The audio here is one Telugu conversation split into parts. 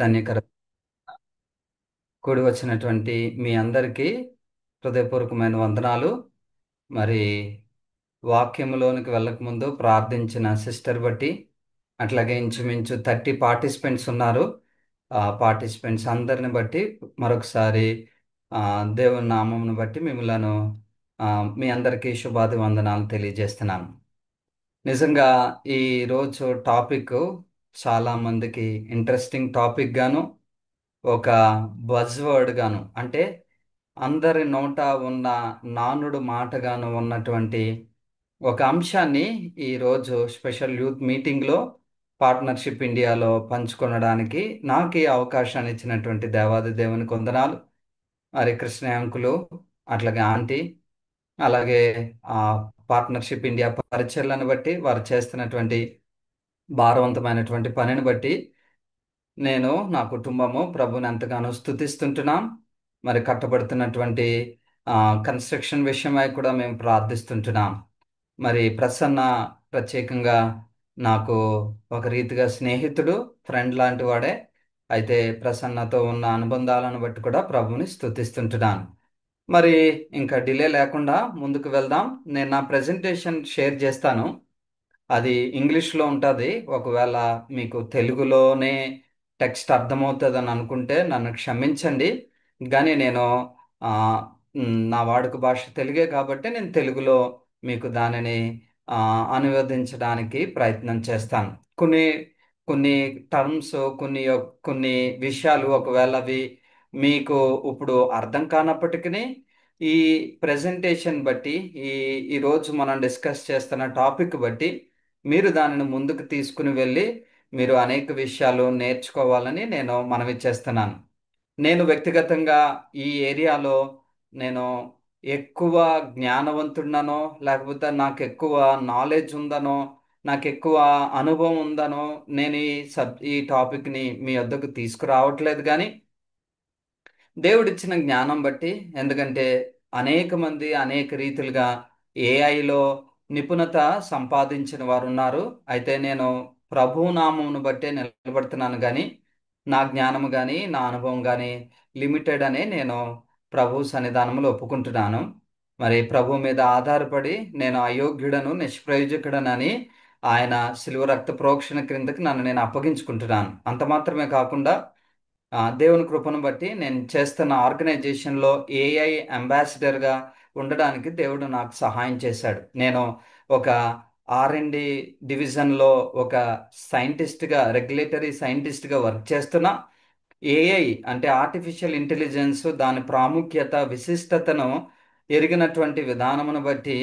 ధన్యకర కూడి వచ్చినటువంటి మీ అందరికీ హృదయపూర్వకమైన వందనాలు. మరి వాక్యములోనికి వెళ్ళకముందు ప్రార్థించిన సిస్టర్ బట్టి అట్లాగే ఇంచుమించు 30 పార్టిసిపెంట్స్ ఉన్నారు. ఆ పార్టిసిపెంట్స్ అందరిని బట్టి మరొకసారి ఆ, దేవుని నామమును బట్టి మిమ్మలను ఆ, మీ అందరికీ శుభాది వందనాలు తెలియజేస్తున్నాను. నిజంగా ఈ రోజు టాపిక్ చాలా మందికి ఇంట్రెస్టింగ్ టాపిక్ గాను, ఒక బజ్ వర్డ్ గాను, అంటే అందరి నోట ఉన్న నానుడు మాటగాను ఉన్నటువంటి ఒక అంశాన్ని ఈరోజు స్పెషల్ యూత్ మీటింగ్లో పార్ట్నర్షిప్ ఇండియాలో పంచుకొనడానికి నాకు ఈ అవకాశాన్ని ఇచ్చినటువంటి దేవాది దేవునికి వందనాలు. మరి కృష్ణ అంకులు, అట్లాగే ఆంటీ, అలాగే ఆ పార్ట్నర్షిప్ ఇండియా పరిచయాలను బట్టి వారు చేస్తున్నటువంటి భారవంతమైనటువంటి పనిని బట్టి నేను, నా కుటుంబము ప్రభుని ఎంతగానో స్తుతిస్తుంటున్నాం. మరి కట్టబడుతున్నటువంటి ఆ, కన్స్ట్రక్షన్ విషయమై కూడా మేము ప్రార్థిస్తుంటున్నాం. మరి ప్రసన్న ప్రత్యేకంగా నాకు ఒక రీతిగా స్నేహితుడు, ఫ్రెండ్ లాంటి వాడే. అయితే ప్రసన్నతో ఉన్న అనుబంధాలను బట్టి కూడా ప్రభుని స్తుతిస్తుంటున్నాను. మరి ఇంకా డిలే లేకుండా ముందుకు వెళ్దాం. నేను నా ప్రెజెంటేషన్ షేర్ చేస్తాను. అది ఇంగ్లీష్లో ఉంటుంది. ఒకవేళ మీకు తెలుగులోనే టెక్స్ట్ అర్థమవుతుందని అనుకుంటే నన్ను క్షమించండి. కానీ నేను ఆ, నా వాడుక భాష తెలుగే కాబట్టి నేను తెలుగులో మీకు దానిని ఆ, అనువదించడానికి ప్రయత్నం చేస్తాను. కొన్ని కొన్ని టర్మ్స్, కొన్ని విషయాలు ఒకవేళ అవి మీకు ఇప్పుడు అర్థం కానప్పటికీ ఈ ప్రెజెంటేషన్ బట్టి, ఈ ఈరోజు మనం డిస్కస్ చేస్తున్న టాపిక్ బట్టి మీరు దానిని ముందుకు తీసుకుని వెళ్ళి మీరు అనేక విషయాలు నేర్చుకోవాలని నేను మనవి చేస్తున్నాను. నేను వ్యక్తిగతంగా ఈ ఏరియాలో నేను ఎక్కువ జ్ఞానవంతుడినో, లేకపోతే నాకు ఎక్కువ నాలెడ్జ్ ఉందనో, నాకు ఎక్కువ అనుభవం ఉందనో నేను ఈ టాపిక్ని మీ వద్దకు తీసుకురావట్లేదు. కానీ దేవుడిచ్చిన జ్ఞానం బట్టి, ఎందుకంటే అనేక మంది అనేక రీతిలుగా ఏఐలో నిపుణత సంపాదించిన వారు ఉన్నారు. అయితే నేను ప్రభు నామమును బట్టే నిలబడుతున్నాను. కానీ నా జ్ఞానము కానీ నా అనుభవం కానీ లిమిటెడ్ అనే నేను ప్రభు సన్నిధానంలో ఒప్పుకుంటున్నాను. మరి ప్రభు మీద ఆధారపడి నేను అయోగ్యుడను, నిష్ప్రయోజకుడనని ఆయన శిలువ రక్త ప్రోక్షణ క్రిందకి నన్ను నేను అప్పగించుకుంటున్నాను. అంత మాత్రమే కాకుండా దేవుని కృపను బట్టి నేను చేస్తున్న ఆర్గనైజేషన్లో ఏఐ అంబాసిడర్గా ఉండడానికి దేవుడు నాకు సహాయం చేశాడు. నేను ఒక ఆర్ఎండి డివిజన్లో ఒక సైంటిస్ట్గా, రెగ్యులేటరీ సైంటిస్ట్గా వర్క్ చేస్తున్నా. ఏఐ అంటే ఆర్టిఫిషియల్ ఇంటెలిజెన్స్, దాని ప్రాముఖ్యత, విశిష్టతను ఎరిగినటువంటి విధానమును బట్టి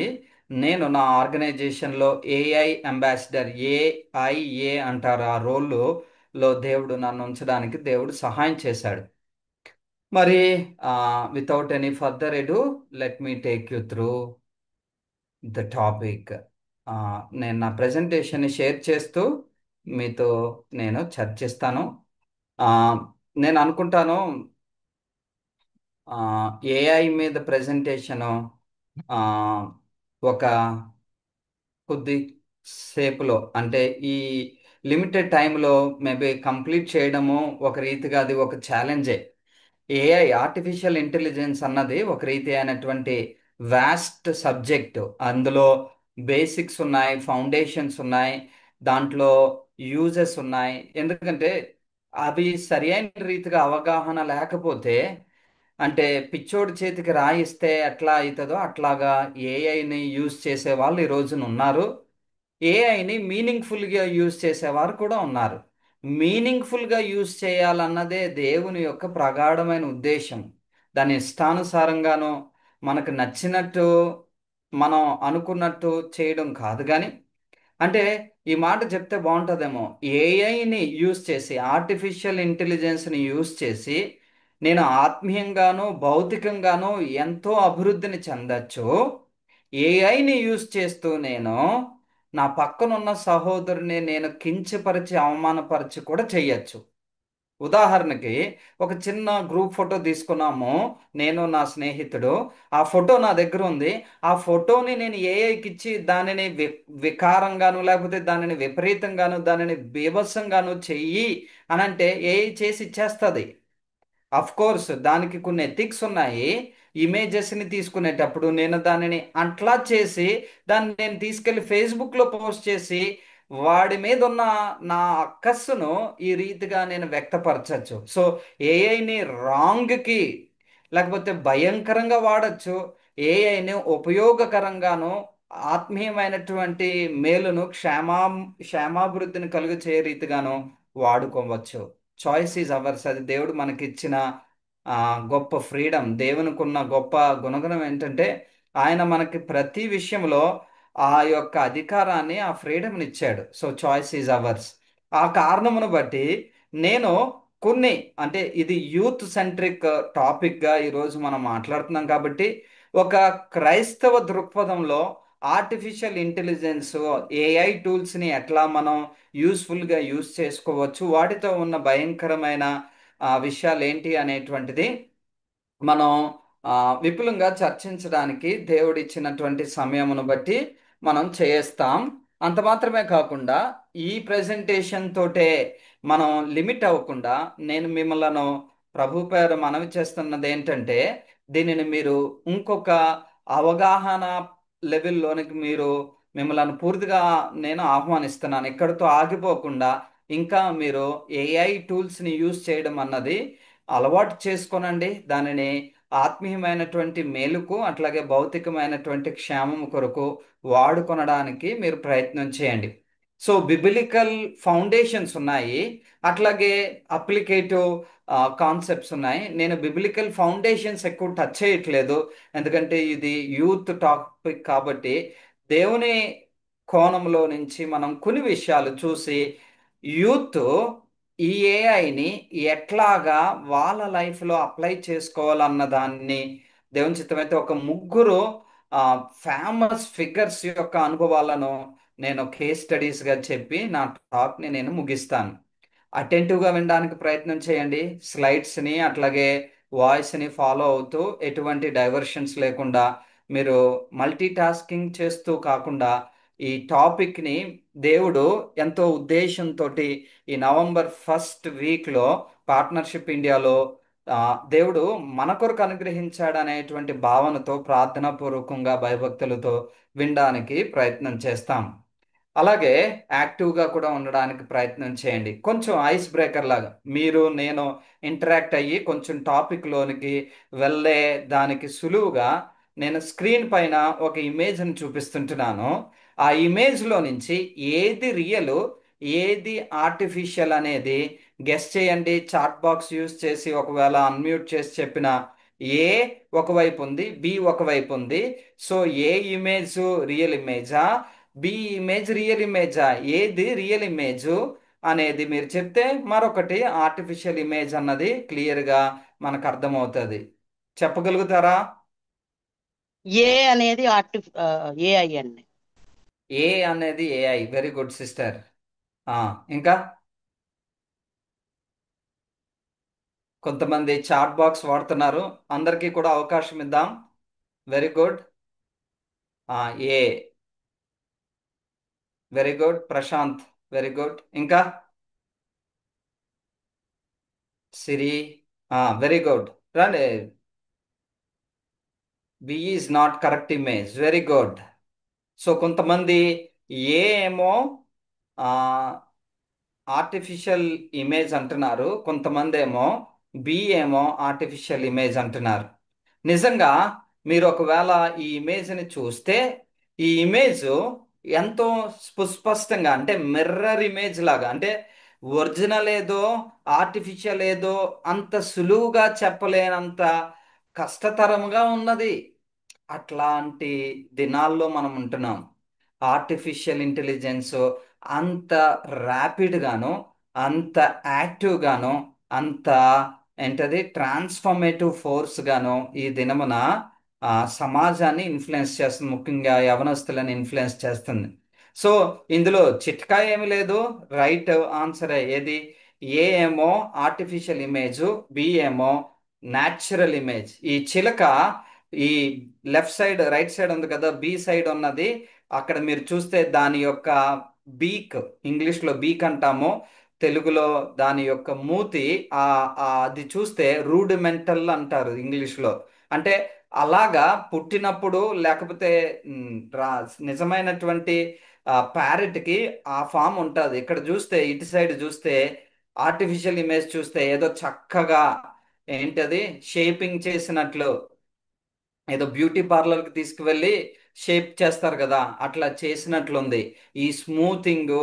నేను నా ఆర్గనైజేషన్లో ఏఐ అంబాసిడర్, ఏఐఏ అంటారు ఆ రోల్లో దేవుడు నన్ను ఉంచడానికి దేవుడు సహాయం చేశాడు. మరి without any further ఎడు, let me take you through the topic. నేను నా ప్రెజెంటేషన్ని షేర్ చేస్తూ మీతో నేను చర్చిస్తాను. ఆ, నేను అనుకుంటాను ఏఐ మీద ప్రెజెంటేషను ఒక కొద్ది సేపులో, అంటే ఈ లిమిటెడ్ టైంలో మేబీ కంప్లీట్ చేయడము ఒక రీతిగా అది ఒక ఛాలెంజే. ఏఐ, ఆర్టిఫిషియల్ ఇంటెలిజెన్స్ అన్నది ఒక రీతి అయినటువంటి వాస్ట్ సబ్జెక్ట్. అందులో బేసిక్స్ ఉన్నాయి, ఫౌండేషన్స్ ఉన్నాయి, దాంట్లో యూజెస్ ఉన్నాయి. ఎందుకంటే అవి సరి అయిన రీతిగా అవగాహన లేకపోతే, అంటే పిచ్చోడి చేతికి రాయిస్తే ఎట్లా అవుతుందో అట్లాగా ఏఐని యూజ్ చేసే వాళ్ళు ఈ రోజున ఉన్నారు. ఏఐని మీనింగ్ఫుల్గా యూజ్ చేసేవారు కూడా ఉన్నారు. మీనింగ్ఫుల్గా యూజ్ చేయాలన్నదే దేవుని యొక్క ప్రగాఢమైన ఉద్దేశం. దాని ఇష్టానుసారంగాను మనకు నచ్చినట్టు మనం అనుకున్నట్టు చేయడం కాదు. కానీ అంటే ఈ మాట చెప్తే బాగుంటుందేమో, ఏఐని యూజ్ చేసి, ఆర్టిఫిషియల్ ఇంటెలిజెన్స్ని యూజ్ చేసి నేను ఆత్మీయంగాను భౌతికంగాను ఎంతో అభివృద్ధిని చెందొచ్చు. ఏఐని యూజ్ చేస్తూ నేను నా పక్కనున్న సహోదరుని నేను కించపరిచి అవమానపరిచి కూడా చెయ్యొచ్చు. ఉదాహరణకి ఒక చిన్న గ్రూప్ ఫోటో తీసుకున్నాము, నేను నా స్నేహితుడు. ఆ ఫోటో నా దగ్గర ఉంది. ఆ ఫోటోని నేను ఏఐకి ఇచ్చి దానిని వికారంగాను, లేకపోతే దానిని విపరీతంగాను, దానిని బీభత్సంగాను చెయ్యి అని అంటే ఏఐ చేసి ఇచ్చేస్తుంది. అఫ్ కోర్స్ దానికి కొన్ని ఎథిక్స్ ఉన్నాయి. ఇమేజెస్ని తీసుకునేటప్పుడు నేను దానిని అట్లా చేసి దాన్ని నేను తీసుకెళ్లి ఫేస్బుక్లో పోస్ట్ చేసి వాడి మీద ఉన్న నా అక్కస్సును ఈ రీతిగా నేను వ్యక్తపరచచ్చు. సో ఏఐని రాంగ్కి లేకపోతే భయంకరంగా వాడచ్చు. ఏఐని ఉపయోగకరంగాను, ఆత్మీయమైనటువంటి మేలును, క్షేమాభివృద్ధిని కలుగు చే రీతిగాను వాడుకోవచ్చు. Choice is ours. అది దేవుడు మనకిచ్చిన ఆ, గొప్ప ఫ్రీడమ్. దేవునికి ఉన్న గొప్ప గుణగణం ఏంటంటే ఆయన మనకి ప్రతి విషయంలో ఆ యొక్క అధికారాన్ని, ఆ ఫ్రీడమ్ని ఇచ్చాడు. So choice is ours. ఆ కారణమును బట్టి నేను కొన్ని, అంటే ఇది యూత్ సెంట్రిక్ టాపిక్గా ఈరోజు మనం మాట్లాడుతున్నాం కాబట్టి ఒక క్రైస్తవ దృక్పథంలో ఆర్టిఫిషియల్ ఇంటెలిజెన్స్, ఏఐ టూల్స్ని ఎట్లా మనం యూస్ఫుల్గా యూస్ చేసుకోవచ్చు, వాటితో ఉన్న భయంకరమైన విషయాలు ఏంటి అనేటువంటిది మనం ఆ, విపులంగా చర్చించడానికి దేవుడిచ్చినటువంటి సమయమును బట్టి మనం చేస్తాం. అంత మాత్రమే కాకుండా ఈ ప్రెజెంటేషన్ తోటే మనం లిమిట్ అవ్వకుండా నేను మిమ్మల్ని ప్రభు పేరు మనవి చేస్తున్నది ఏంటంటే దీనిని మీరు ఇంకొక అవగాహన లెవెల్లోనికి మిమ్మల్ని పూర్తిగా నేను ఆహ్వానిస్తున్నాను. ఇక్కడితో ఆగిపోకుండా ఇంకా మీరు ఏఐ టూల్స్ని యూజ్ చేయడం అన్నది అలవాటు చేసుకోనండి. దానిని ఆత్మీయమైనటువంటి మేలుకు, అట్లాగే భౌతికమైనటువంటి క్షేమం కొరకు వాడుకొనడానికి మీరు ప్రయత్నం చేయండి. సో బిబిలికల్ ఫౌండేషన్స్ ఉన్నాయి, అట్లాగే అప్లికేటివ్ కాన్సెప్ట్స్ ఉన్నాయి. నేను బిబిలికల్ ఫౌండేషన్స్ ఎక్కువ టచ్ చేయట్లేదు, ఎందుకంటే ఇది యూత్ టాపిక్ కాబట్టి దేవుని కోణంలో నుంచి మనం కొన్ని విషయాలు చూసి యూత్ ఈ ఏఐని ఎట్లాగా వాళ్ళ లైఫ్లో అప్లై చేసుకోవాలన్న దాన్ని, దేవుని చిత్తమైతే ఒక ముగ్గురు ఫేమస్ ఫిగర్స్ యొక్క అనుభవాలను నేను కేస్ స్టడీస్గా చెప్పి నా టాక్ని నేను ముగిస్తాను. అటెంటివ్గా వినడానికి ప్రయత్నం చేయండి. స్లైడ్స్ని అట్లాగే వాయిస్ని ఫాలో అవుతూ ఎటువంటి డైవర్షన్స్ లేకుండా మీరు మల్టీ టాస్కింగ్ చేస్తూ కాకుండా ఈ టాపిక్ని దేవుడు ఎంతో ఉద్దేశంతో ఈ నవంబర్ 1 వీక్లో పార్ట్నర్షిప్ ఇండియాలో ఆ, దేవుడు మన కొరకు అనుగ్రహించాడు అనేటువంటి భావనతో ప్రార్థనాపూర్వకంగా భయభక్తులతో వినడానికి ప్రయత్నం చేస్తాం. అలాగే యాక్టివ్గా కూడా ఉండడానికి ప్రయత్నం చేయండి. కొంచెం ఐస్ బ్రేకర్ లాగా మీరు నేను ఇంటరాక్ట్ అయ్యి కొంచెం టాపిక్లోనికి వెళ్ళే దానికి సులువుగా నేను స్క్రీన్ పైన ఒక ఇమేజ్ని చూపిస్తుంటున్నాను. ఆ ఇమేజ్లో నుంచి ఏది రియల్, ఏది ఆర్టిఫిషియల్ అనేది గెస్ చేయండి. చాట్ బాక్స్ యూస్ చేసి ఒకవేళ అన్మ్యూట్ చేసి చెప్పిన ఏ ఒకవైపు ఉంది, బి ఒకవైపు ఉంది. సో ఏ ఇమేజ్ రియల్ ఇమేజా, బి ఇమేజ్ రియల్ ఇమేజా, ఏది రియల్ ఇమేజ్ అనేది మీరు చెప్తే మరొకటి ఆర్టిఫిషియల్ ఇమేజ్ అన్నది క్లియర్గా మనకు అర్థమవుతుంది. చెప్పగలుగుతారా? ఏ అనేది ఏఐ అండి. ఏ అనేది ఏఐ. Very good sister. ఇంకా కొంతమంది చాట్ బాక్స్ వాడుతున్నారు, అందరికీ కూడా అవకాశం ఇద్దాం. Very good. A. Very good Prashanth. Very good. ఇంకా సిరి. Very good. రండి. B is not correct image. Very good. So కొంతమంది ఏ ఏమో ఆర్టిఫిషియల్ ఇమేజ్ అంటున్నారు, కొంతమంది ఏమో బి ఏమో ఆర్టిఫిషియల్ ఇమేజ్ అంటున్నారు. నిజంగా మీరు ఒకవేళ ఈ ఇమేజ్ని చూస్తే ఈ ఇమేజ్ ఎంతో సుస్పష్టంగా, అంటే మిర్రర్ ఇమేజ్ లాగా, అంటే ఒరిజినల్ ఏదో ఆర్టిఫిషియల్ ఏదో అంత సులువుగా చెప్పలేనంత కష్టతరముగా ఉన్నది. అట్లాంటి దినాల్లో మనం ఉంటున్నాం. ఆర్టిఫిషియల్ ఇంటెలిజెన్స్ అంత ర్యాపిడ్గాను, అంత యాక్టివ్గాను, అంత ఏంటది ట్రాన్స్ఫర్మేటివ్ ఫోర్స్గాను ఈ దినమున సమాజాన్ని ఇన్ఫ్లుయెన్స్ చేస్తుంది, ముఖ్యంగా యవనస్తులను ఇన్ఫ్లుయెన్స్ చేస్తుంది. సో ఇందులో చిట్కా ఏమి లేదు, రైట్ ఆన్సర్ ఏది ఏ ఏమో ఆర్టిఫిషియల్ ఇమేజ్, బి ఏమో న్యాచురల్ ఇమేజ్. ఈ చిలక ఈ లెఫ్ట్ సైడ్ రైట్ సైడ్ ఉంది కదా, బి సైడ్ ఉన్నది, అక్కడ మీరు చూస్తే దాని యొక్క బీక్, ఇంగ్లీష్లో బీక్ అంటాము, తెలుగులో దాని యొక్క మూతి, అది చూస్తే రూడిమెంటల్ అంటారు ఇంగ్లీష్లో. అంటే అలాగా పుట్టినప్పుడు లేకపోతే నిజమైనటువంటి ప్యారెట్కి ఆ ఫామ్ ఉంటుంది. ఇక్కడ చూస్తే ఇటు సైడ్ చూస్తే ఆర్టిఫిషియల్ ఇమేజ్ చూస్తే ఏదో చక్కగా ఏంటది షేపింగ్ చేసినట్లు, ఏదో బ్యూటీ పార్లర్కి తీసుకువెళ్ళి షేప్ చేస్తారు కదా, అట్లా చేసినట్లుంది. ఈ స్మూతింగ్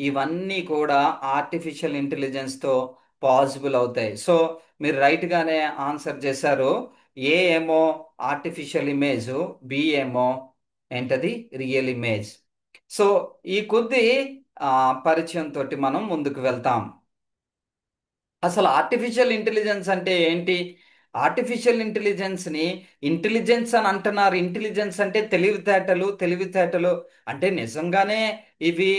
ఇవన్నీ కూడా ఆర్టిఫిషియల్ ఇంటెలిజెన్స్తో పాసిబుల్ అవుతాయి. సో మీరు రైట్గానే ఆన్సర్ చేశారు. ఏ ఏమో ఆర్టిఫిషియల్ ఇమేజ్, బి ఏమో ఏంటది రియల్ ఇమేజ్. సో ఈ కొద్ది ఆ, పరిచయం తోటి మనం ముందుకు వెళ్తాం. అసలు ఆర్టిఫిషియల్ ఇంటెలిజెన్స్ అంటే ఏంటి? ఆర్టిఫిషియల్ ఇంటెలిజెన్స్ని ఇంటెలిజెన్స్ అని అంటున్నారు. ఇంటెలిజెన్స్ అంటే తెలివితేటలు, తెలివితేటలు అంటే నిజంగానే ఇవి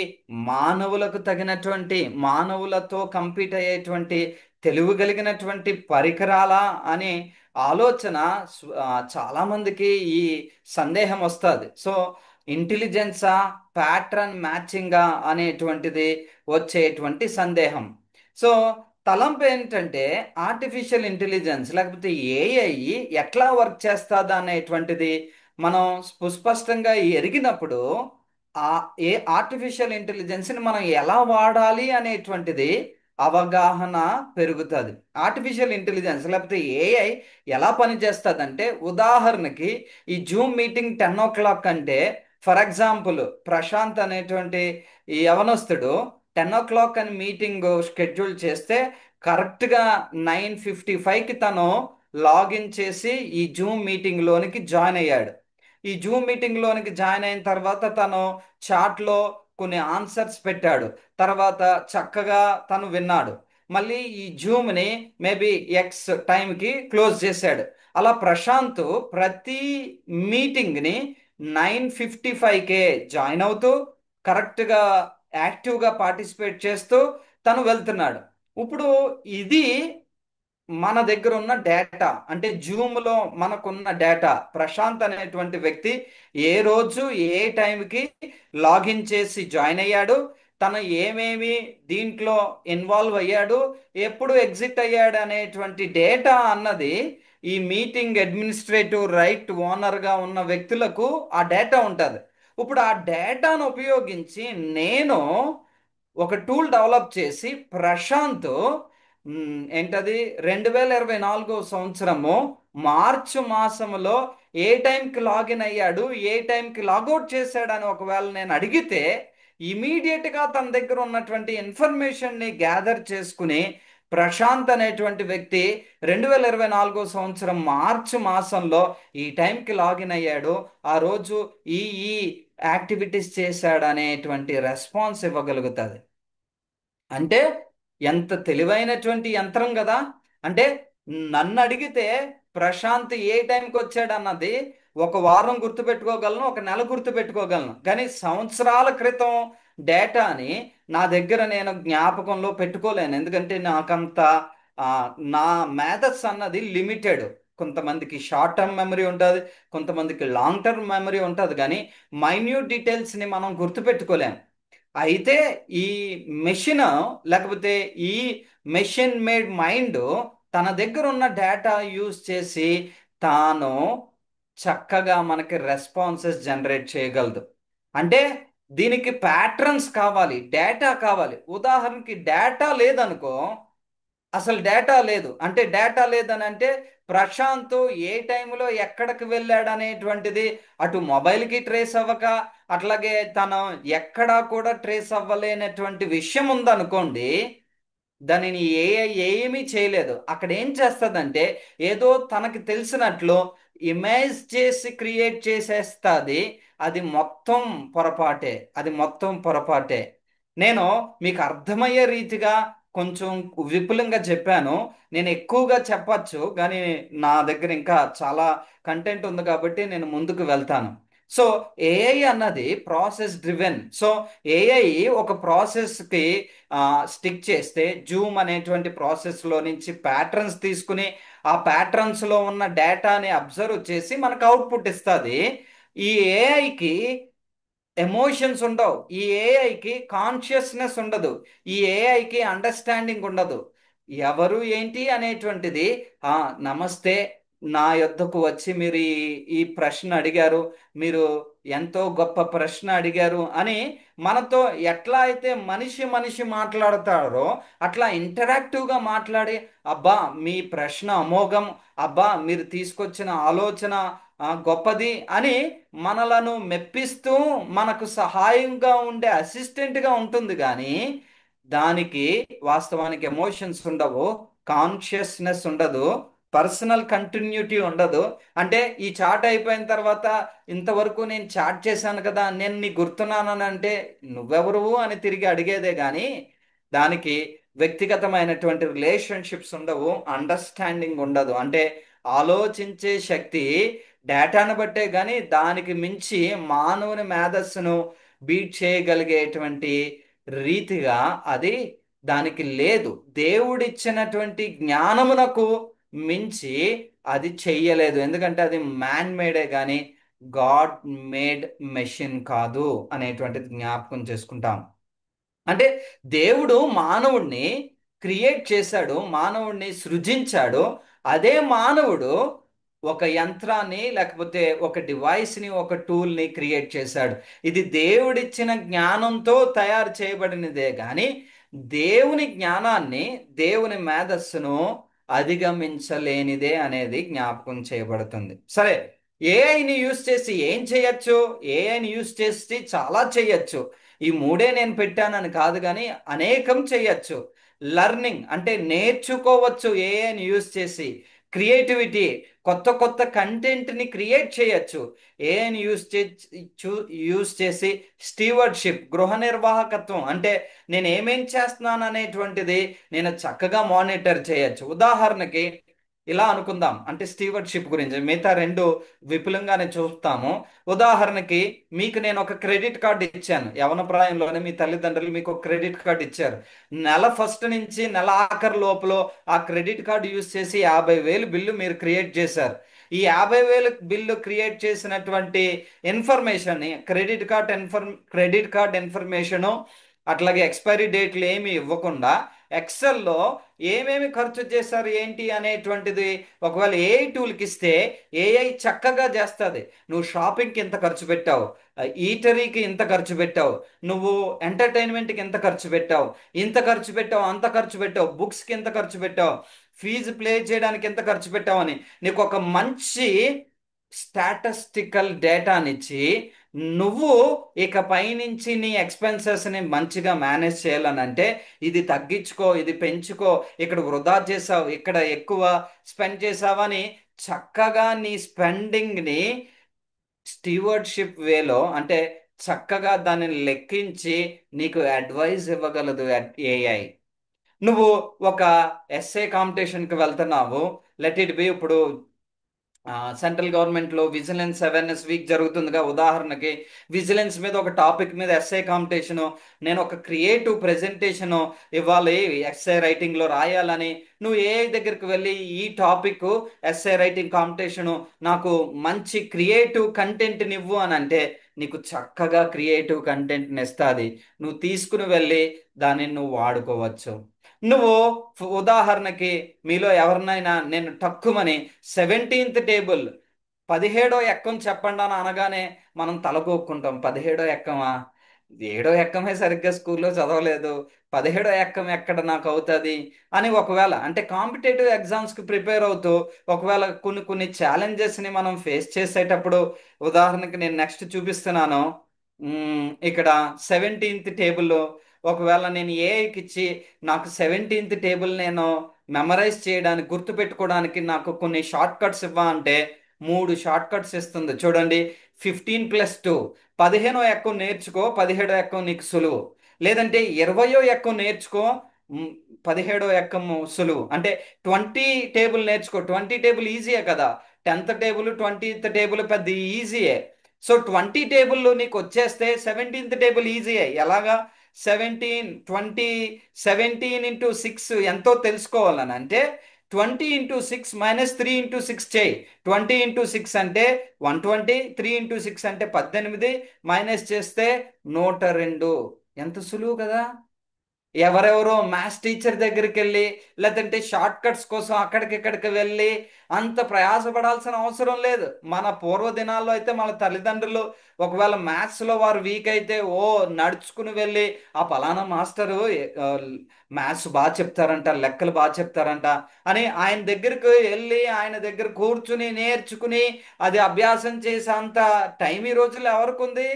మానవులకు తగినటువంటి, మానవులతో కంపీట్ అయ్యేటువంటి తెలివి కలిగినటువంటి పరికరాలా అనే ఆలోచన చాలా మందికి ఈ సందేహం వస్తుంది. సో ఇంటెలిజెన్సా, ప్యాటర్న్ మ్యాచింగా అనేటువంటిది వచ్చేటువంటి సందేహం. సో తలంపు ఏంటంటే ఆర్టిఫిషియల్ ఇంటెలిజెన్స్ లేకపోతే ఏఐ ఎట్లా వర్క్ చేస్తుందా అనేటువంటిది మనం సుస్పష్టంగా ఎరిగినప్పుడు ఆ ఆర్టిఫిషియల్ ఇంటెలిజెన్స్ని మనం ఎలా వాడాలి అనేటువంటిది అవగాహన పెరుగుతుంది. ఆర్టిఫిషియల్ ఇంటెలిజెన్స్ లేకపోతే ఏఐ ఎలా పనిచేస్తుంది అంటే, ఉదాహరణకి ఈ జూమ్ మీటింగ్ 10 o'clock అంటే, ఫర్ ఎగ్జాంపుల్ ప్రశాంత్ అనేటువంటి ఈ యవనస్తుడు 10 o'clock అని మీటింగ్ షెడ్యూల్ చేస్తే కరెక్ట్గా 9:55కి తను లాగిన్ చేసి ఈ జూమ్ మీటింగ్లోనికి జాయిన్ అయ్యాడు. ఈ జూమ్ మీటింగ్లోనికి జాయిన్ అయిన తర్వాత తను చాట్లో కొన్ని ఆన్సర్స్ పెట్టాడు. తర్వాత చక్కగా తను విన్నాడు. మళ్ళీ ఈ జూమ్ని మేబీ ఎక్స్ టైంకి క్లోజ్ చేశాడు. అలా ప్రశాంత్ ప్రతి మీటింగ్ని 9:55కే జాయిన్ అవుతూ కరెక్ట్గా యాక్టివ్గా పార్టిసిపేట్ చేస్తూ తను వెళ్తున్నాడు. ఇప్పుడు ఇది మన దగ్గర ఉన్న డేటా, అంటే జూమ్లో మనకున్న డేటా. ప్రశాంత్ అనేటువంటి వ్యక్తి ఏ రోజు ఏ టైంకి లాగిన్ చేసి జాయిన్ అయ్యాడు, తను ఏమేమి దీంట్లో ఇన్వాల్వ్ అయ్యాడు, ఎప్పుడు ఎగ్జిట్ అయ్యాడు అనేటువంటి డేటా అన్నది ఈ మీటింగ్ అడ్మినిస్ట్రేటివ్ రైట్ ఓనర్గా ఉన్న వ్యక్తులకు ఆ డేటా ఉంటుంది. ఇప్పుడు ఆ డేటాను ఉపయోగించి నేను ఒక టూల్ డెవలప్ చేసి ప్రశాంత్ ఏంటది 2024 సంవత్సరము మార్చి మాసములో ఏ టైంకి లాగిన్ అయ్యాడు, ఏ టైంకి లాగౌట్ చేశాడు అని ఒకవేళ నేను అడిగితే ఇమీడియట్గా తన దగ్గర ఉన్నటువంటి ఇన్ఫర్మేషన్ని గ్యాదర్ చేసుకుని ప్రశాంత్ అనేటువంటి వ్యక్తి 2024 సంవత్సరం మార్చి మాసంలో ఈ టైంకి లాగిన్ అయ్యాడు, ఆ రోజు ఈ ఈ యాక్టివిటీస్ చేశాడు అనేటువంటి రెస్పాన్స్ ఇవ్వగలుగుతుంది. అంటే ఎంత తెలివైనటువంటి యంత్రం కదా. అంటే నన్ను అడిగితే ప్రశాంత్ ఏ టైంకి వచ్చాడు అన్నది ఒక వారం గుర్తుపెట్టుకోగలను, ఒక నెల గుర్తుపెట్టుకోగలను, కానీ సంవత్సరాల క్రితం డేటాని నా దగ్గర నేను జ్ఞాపకంలో పెట్టుకోలేను. ఎందుకంటే నాకంత ఆ, నా మేధస్ అన్నది లిమిటెడ్. కొంతమందికి షార్ట్ టర్మ్ మెమరీ ఉంటుంది, కొంతమందికి లాంగ్ టర్మ్ మెమరీ ఉంటుంది, కానీ మైన్యూట్ డీటెయిల్స్ని మనం గుర్తుపెట్టుకోలేం. అయితే ఈ మెషిన్ లేకపోతే ఈ మెషిన్ మేడ్ మైండ్ తన దగ్గర ఉన్న డేటా యూజ్ చేసి తాను చక్కగా మనకి రెస్పాన్సెస్ జనరేట్ చేయగలదు. అంటే దీనికి ప్యాటర్న్స్ కావాలి, డేటా కావాలి. ఉదాహరణకి డేటా లేదనుకో, అసలు డేటా లేదు అంటే, డేటా లేదని అంటే ప్రశాంత్ ఏ టైంలో ఎక్కడికి వెళ్ళాడు అనేటువంటిది అటు మొబైల్కి ట్రేస్ అవ్వక, అట్లాగే తను ఎక్కడా కూడా ట్రేస్ అవ్వలేనటువంటి విషయం ఉందనుకోండి, దానిని ఏమీ చేయలేదు. అక్కడ ఏం చేస్తుందంటే ఏదో తనకి తెలిసినట్లు ఇమేజ్ చేసి క్రియేట్ చేసేస్తుంది. అది మొత్తం పొరపాటే, అది మొత్తం పొరపాటే. నేను మీకు అర్థమయ్యే రీతిగా కొంచెం విపులంగా చెప్పాను. నేను ఎక్కువగా చెప్పచ్చు, కానీ నా దగ్గర ఇంకా చాలా కంటెంట్ ఉంది కాబట్టి నేను ముందుకు వెళ్తాను. సో ఏఐ అన్నది ప్రాసెస్ డ్రివెన్. సో ఏఐ ఒక ప్రాసెస్కి స్టిక్ చేస్తే జూమ్ అనేటువంటి ప్రాసెస్లో నుంచి ప్యాటర్న్స్ తీసుకుని ఆ ప్యాటర్న్స్లో ఉన్న డేటాని అబ్జర్వ్ చేసి మనకు అవుట్పుట్ ఇస్తుంది. ఈ ఏఐకి ఎమోషన్స్ ఉండవు, ఈ ఏఐకి కాన్షియస్నెస్ ఉండదు, ఈ ఏఐకి అండర్స్టాండింగ్ ఉండదు. ఎవరు ఏంటి అనేటువంటిది, ఆ నమస్తే, నా యొద్దకు వచ్చి మీరు ఈ ప్రశ్న అడిగారు, మీరు ఎంతో గొప్ప ప్రశ్న అడిగారు అని మనతో ఎట్లా అయితే మనిషి మనిషి మాట్లాడతారో అట్లా ఇంటరాక్టివ్గా మాట్లాడి, అబ్బా మీ ప్రశ్న అమోఘం, అబ్బా మీరు తీసుకొచ్చిన ఆలోచన గొప్పది అని మనలను మెప్పిస్తూ మనకు సహాయంగా ఉండే అసిస్టెంట్గా ఉంటుంది. కానీ దానికి వాస్తవానికి ఎమోషన్స్ ఉండవు, కాన్షియస్నెస్ ఉండదు, పర్సనల్ కంటిన్యూటీ ఉండదు. అంటే ఈ చాట్ అయిపోయిన తర్వాత, ఇంతవరకు నేను చాట్ చేశాను కదా, నేను నీ గుర్తున్నానని అంటే నువ్వెవరు అని తిరిగి అడిగేదే కానీ దానికి వ్యక్తిగతమైనటువంటి రిలేషన్షిప్స్ ఉండవు, అండర్స్టాండింగ్ ఉండదు. అంటే ఆలోచించే శక్తి డేటాను బట్టే కానీ దానికి మించి మానవుని మేధస్సును బీట్ చేయగలిగేటువంటి రీతిగా అది దానికి లేదు. దేవుడిచ్చినటువంటి జ్ఞానమునకు మించి అది చెయ్యలేదు. ఎందుకంటే అది మ్యాన్ మేడే కానీ గాడ్ మేడ్ మెషిన్ కాదు అనేటువంటిది జ్ఞాపకం చేసుకుంటాం. అంటే దేవుడు మానవుణ్ణి క్రియేట్ చేశాడు, మానవుణ్ణి సృజించాడు. అదే మానవుడు ఒక యంత్రాన్ని లేకపోతే ఒక డివైస్ని, ఒక టూల్ని క్రియేట్ చేశాడు. ఇది దేవుడిచ్చిన జ్ఞానంతో తయారు చేయబడినదే కానీ దేవుని జ్ఞానాన్ని, దేవుని మేధస్సును అధిగమించలేనిదే అనేది జ్ఞాపకం చేయబడుతుంది. సరే, ఏఐని యూస్ చేసి ఏం చేయొచ్చు? ఏఐని యూస్ చేసి చాలా చేయొచ్చు. ఈ మూడే నేను పెట్టానని కాదు కానీ అనేకం చేయొచ్చు. లర్నింగ్ అంటే నేర్చుకోవచ్చు ఏఐని యూస్ చేసి. క్రియేటివిటీ, కొత్త కొత్త కంటెంట్ని క్రియేట్ చేయొచ్చు ఏఐని యూస్ చేసి. స్టీవర్డ్షిప్, గృహ నిర్వాహకత్వం అంటే నేను ఏమేం చేస్తున్నాను అనేటువంటిది నేను చక్కగా మానిటర్ చేయొచ్చు. ఉదాహరణకి ఇలా అనుకుందాం, అంటే స్టీవర్డ్షిప్ గురించి మిగతా రెండు విపులంగానే చూస్తాము. ఉదాహరణకి మీకు నేను ఒక క్రెడిట్ కార్డు ఇచ్చాను, యవన ప్రాయంలోనే మీ తల్లిదండ్రులు మీకు ఒక క్రెడిట్ కార్డు ఇచ్చారు. నెల ఫస్ట్ నుంచి నెల ఆఖరి లోపల ఆ క్రెడిట్ కార్డు యూజ్ చేసి 50,000 బిల్లు మీరు క్రియేట్ చేశారు. ఈ 50,000 బిల్లు క్రియేట్ చేసినటువంటి ఇన్ఫర్మేషన్, క్రెడిట్ కార్డ్ ఇన్ఫర్మేషను అట్లాగే ఎక్స్పైరీ డేట్లు ఏమి ఇవ్వకుండా ఎక్సెల్లో ఏమేమి ఖర్చు చేశారు ఏంటి అనేటువంటిది ఒకవేళ ఏఐ టూల్కి ఇస్తే ఏఐ చక్కగా చేస్తుంది. నువ్వు షాపింగ్కి ఇంత ఖర్చు పెట్టావు, ఈటరీకి ఇంత ఖర్చు పెట్టావు, నువ్వు ఎంటర్టైన్మెంట్కి ఇంత ఖర్చు పెట్టావు, ఇంత ఖర్చు పెట్టావు, అంత ఖర్చు పెట్టావు, బుక్స్కి ఇంత ఖర్చు పెట్టావు, ఫీజు ప్లే చేయడానికి ఎంత ఖర్చు పెట్టావు అని నీకు ఒక మంచి స్టాటిస్టికల్ డేటానిచ్చి నువ్వు ఇక పైనుంచి నీ ఎక్స్పెన్సెస్ని మంచిగా మేనేజ్ చేయాలనంటే ఇది తగ్గించుకో, ఇది పెంచుకో, ఇక్కడ వృధా చేసావు, ఇక్కడ ఎక్కువ స్పెండ్ చేసావని చక్కగా నీ స్పెండింగ్ని స్టీవర్డ్షిప్ వేలో, అంటే చక్కగా దానిని లెక్కించి నీకు అడ్వైజ్ ఇవ్వగలదు ఏఐ. నువ్వు ఒక ఎస్ఏ కాంపిటీషన్కి వెళ్తున్నావు, లెట్ ఇట్ బి ఇప్పుడు సెంట్రల్ గవర్నమెంట్లో విజిలెన్స్ అవేర్నెస్ వీక్ జరుగుతుందిగా. ఉదాహరణకి విజిలెన్స్ మీద ఒక టాపిక్ మీద ఎస్ఏ కాంపిటీషను, నేను ఒక క్రియేటివ్ ప్రెజెంటేషను ఇవ్వాలి ఎస్ఏ రైటింగ్లో రాయాలని నువ్వు ఏ దగ్గరికి వెళ్ళి ఈ టాపిక్ ఎస్ఏ రైటింగ్ కాంపిటీషను, నాకు మంచి క్రియేటివ్ కంటెంట్ని ఇవ్వు అని అంటే నీకు చక్కగా క్రియేటివ్ కంటెంట్ని ఇస్తుంది. నువ్వు తీసుకుని వెళ్ళి దాన్ని నువ్వు వాడుకోవచ్చు. నువ్వు ఉదాహరణకి మీలో ఎవరినైనా నేను టక్కుమని 17th టేబుల్ 17వ ఎక్కం చెప్పండి అని అనగానే మనం తలకొక్కుంటాం. 17వ ఎక్కమా, 7వ ఎక్కమే సరిగ్గా స్కూల్లో చదవలేదు, 17వ ఎక్కం ఎక్కడ నాకు అవుతుంది అని ఒకవేళ, అంటే కాంపిటేటివ్ ఎగ్జామ్స్కి ప్రిపేర్ అవుతూ ఒకవేళ కొన్ని కొన్ని ఛాలెంజెస్ని మనం ఫేస్ చేసేటప్పుడు, ఉదాహరణకి నేను నెక్స్ట్ చూపిస్తున్నాను. ఇక్కడ 17th టేబుల్ ఒకవేళ నేను ఏఐకి ఇచ్చి నాకు 17th టేబుల్ నేను మెమరైజ్ చేయడానికి, గుర్తుపెట్టుకోవడానికి నాకు కొన్ని షార్ట్ కట్స్ ఇవ్వ అంటే 3 షార్ట్ కట్స్ ఇస్తుంది. చూడండి, 15+2, 15వ ఎక్కం నేర్చుకో, 17వ ఎక్కం నీకు సులువు. లేదంటే 20వ ఎక్కం నేర్చుకో, 17వ ఎక్కం సులువు. అంటే 20 టేబుల్ నేర్చుకో, 20 టేబుల్ ఈజీయే కదా, 10th టేబుల్ 20th టేబుల్ పెద్ద ఈజీయే. సో 20 టేబుల్ నీకు వచ్చేస్తే 17th టేబుల్ ఈజీ ఎలాగా? 17 ఇంటూ 6 ఎంతో తెలుసుకోవాలని అంటే 20 ఇంటూ 6 - 3 ఇంటూ 6 చేయి. 20 ఇంటూ 6 అంటే 120, 3 ఇంటూ 6 అంటే 18, మైనస్ చేస్తే 102. ఎంత సులువు కదా! ఎవరెవరో మ్యాథ్స్ టీచర్ దగ్గరికి వెళ్ళి, లేదంటే షార్ట్ కట్స్ కోసం అక్కడికి ఇక్కడికి వెళ్ళి అంత ప్రయాసపడాల్సిన అవసరం లేదు. మన పూర్వ దినాల్లో అయితే మన తల్లిదండ్రులు ఒకవేళ మ్యాథ్స్లో వారు వీక్ అయితే నడుచుకుని వెళ్ళి ఆ పలానా మాస్టరు మ్యాథ్స్ బాగా చెప్తారంట, లెక్కలు బాగా చెప్తారంట అని ఆయన దగ్గరికి వెళ్ళి ఆయన దగ్గర కూర్చుని నేర్చుకుని అది అభ్యాసం చేసే అంత టైం ఈ రోజుల్లో ఎవరికి ఉంది?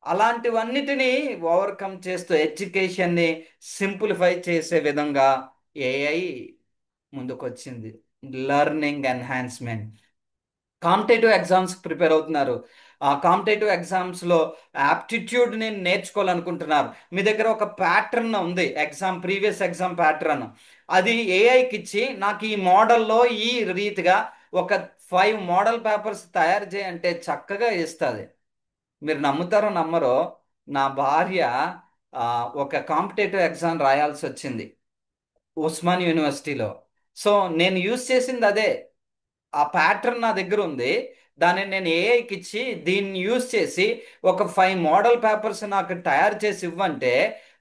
అలాంటివన్నిటినీ ఓవర్కమ్ చేస్తూ ఎడ్యుకేషన్ని సింప్లిఫై చేసే విధంగా ఏఐ ముందుకొచ్చింది. Learning enhancement. Competitive exams prepare అవుతున్నారు. ఆ కాంపిటేటివ్ ఎగ్జామ్స్లో యాప్టిట్యూడ్ని నేర్చుకోవాలనుకుంటున్నారు. మీ దగ్గర ఒక ప్యాటర్న్ ఉంది, ప్రీవియస్ ఎగ్జామ్ ప్యాటర్న్. అది ఏఐకి ఇచ్చి నాకు ఈ మోడల్లో ఈ రీతిగా ఒక 5 మోడల్ పేపర్స్ తయారు చేయంటే చక్కగా ఇస్తుంది. మీరు నమ్ముతారో నమ్మరో, నా భార్య ఆ, ఒక కాంపిటేటివ్ ఎగ్జామ్ రాయాల్సి వచ్చింది ఉస్మాన్ యూనివర్సిటీలో. సో నేను యూజ్ చేసింది అదే. ఆ ప్యాటర్న్ నా దగ్గర ఉంది. దాన్ని నేను ఏఐకి ఇచ్చి దీన్ని యూజ్ చేసి ఒక 5 మోడల్ పేపర్స్ నాకు తయారు చేసి ఇవ్వంటే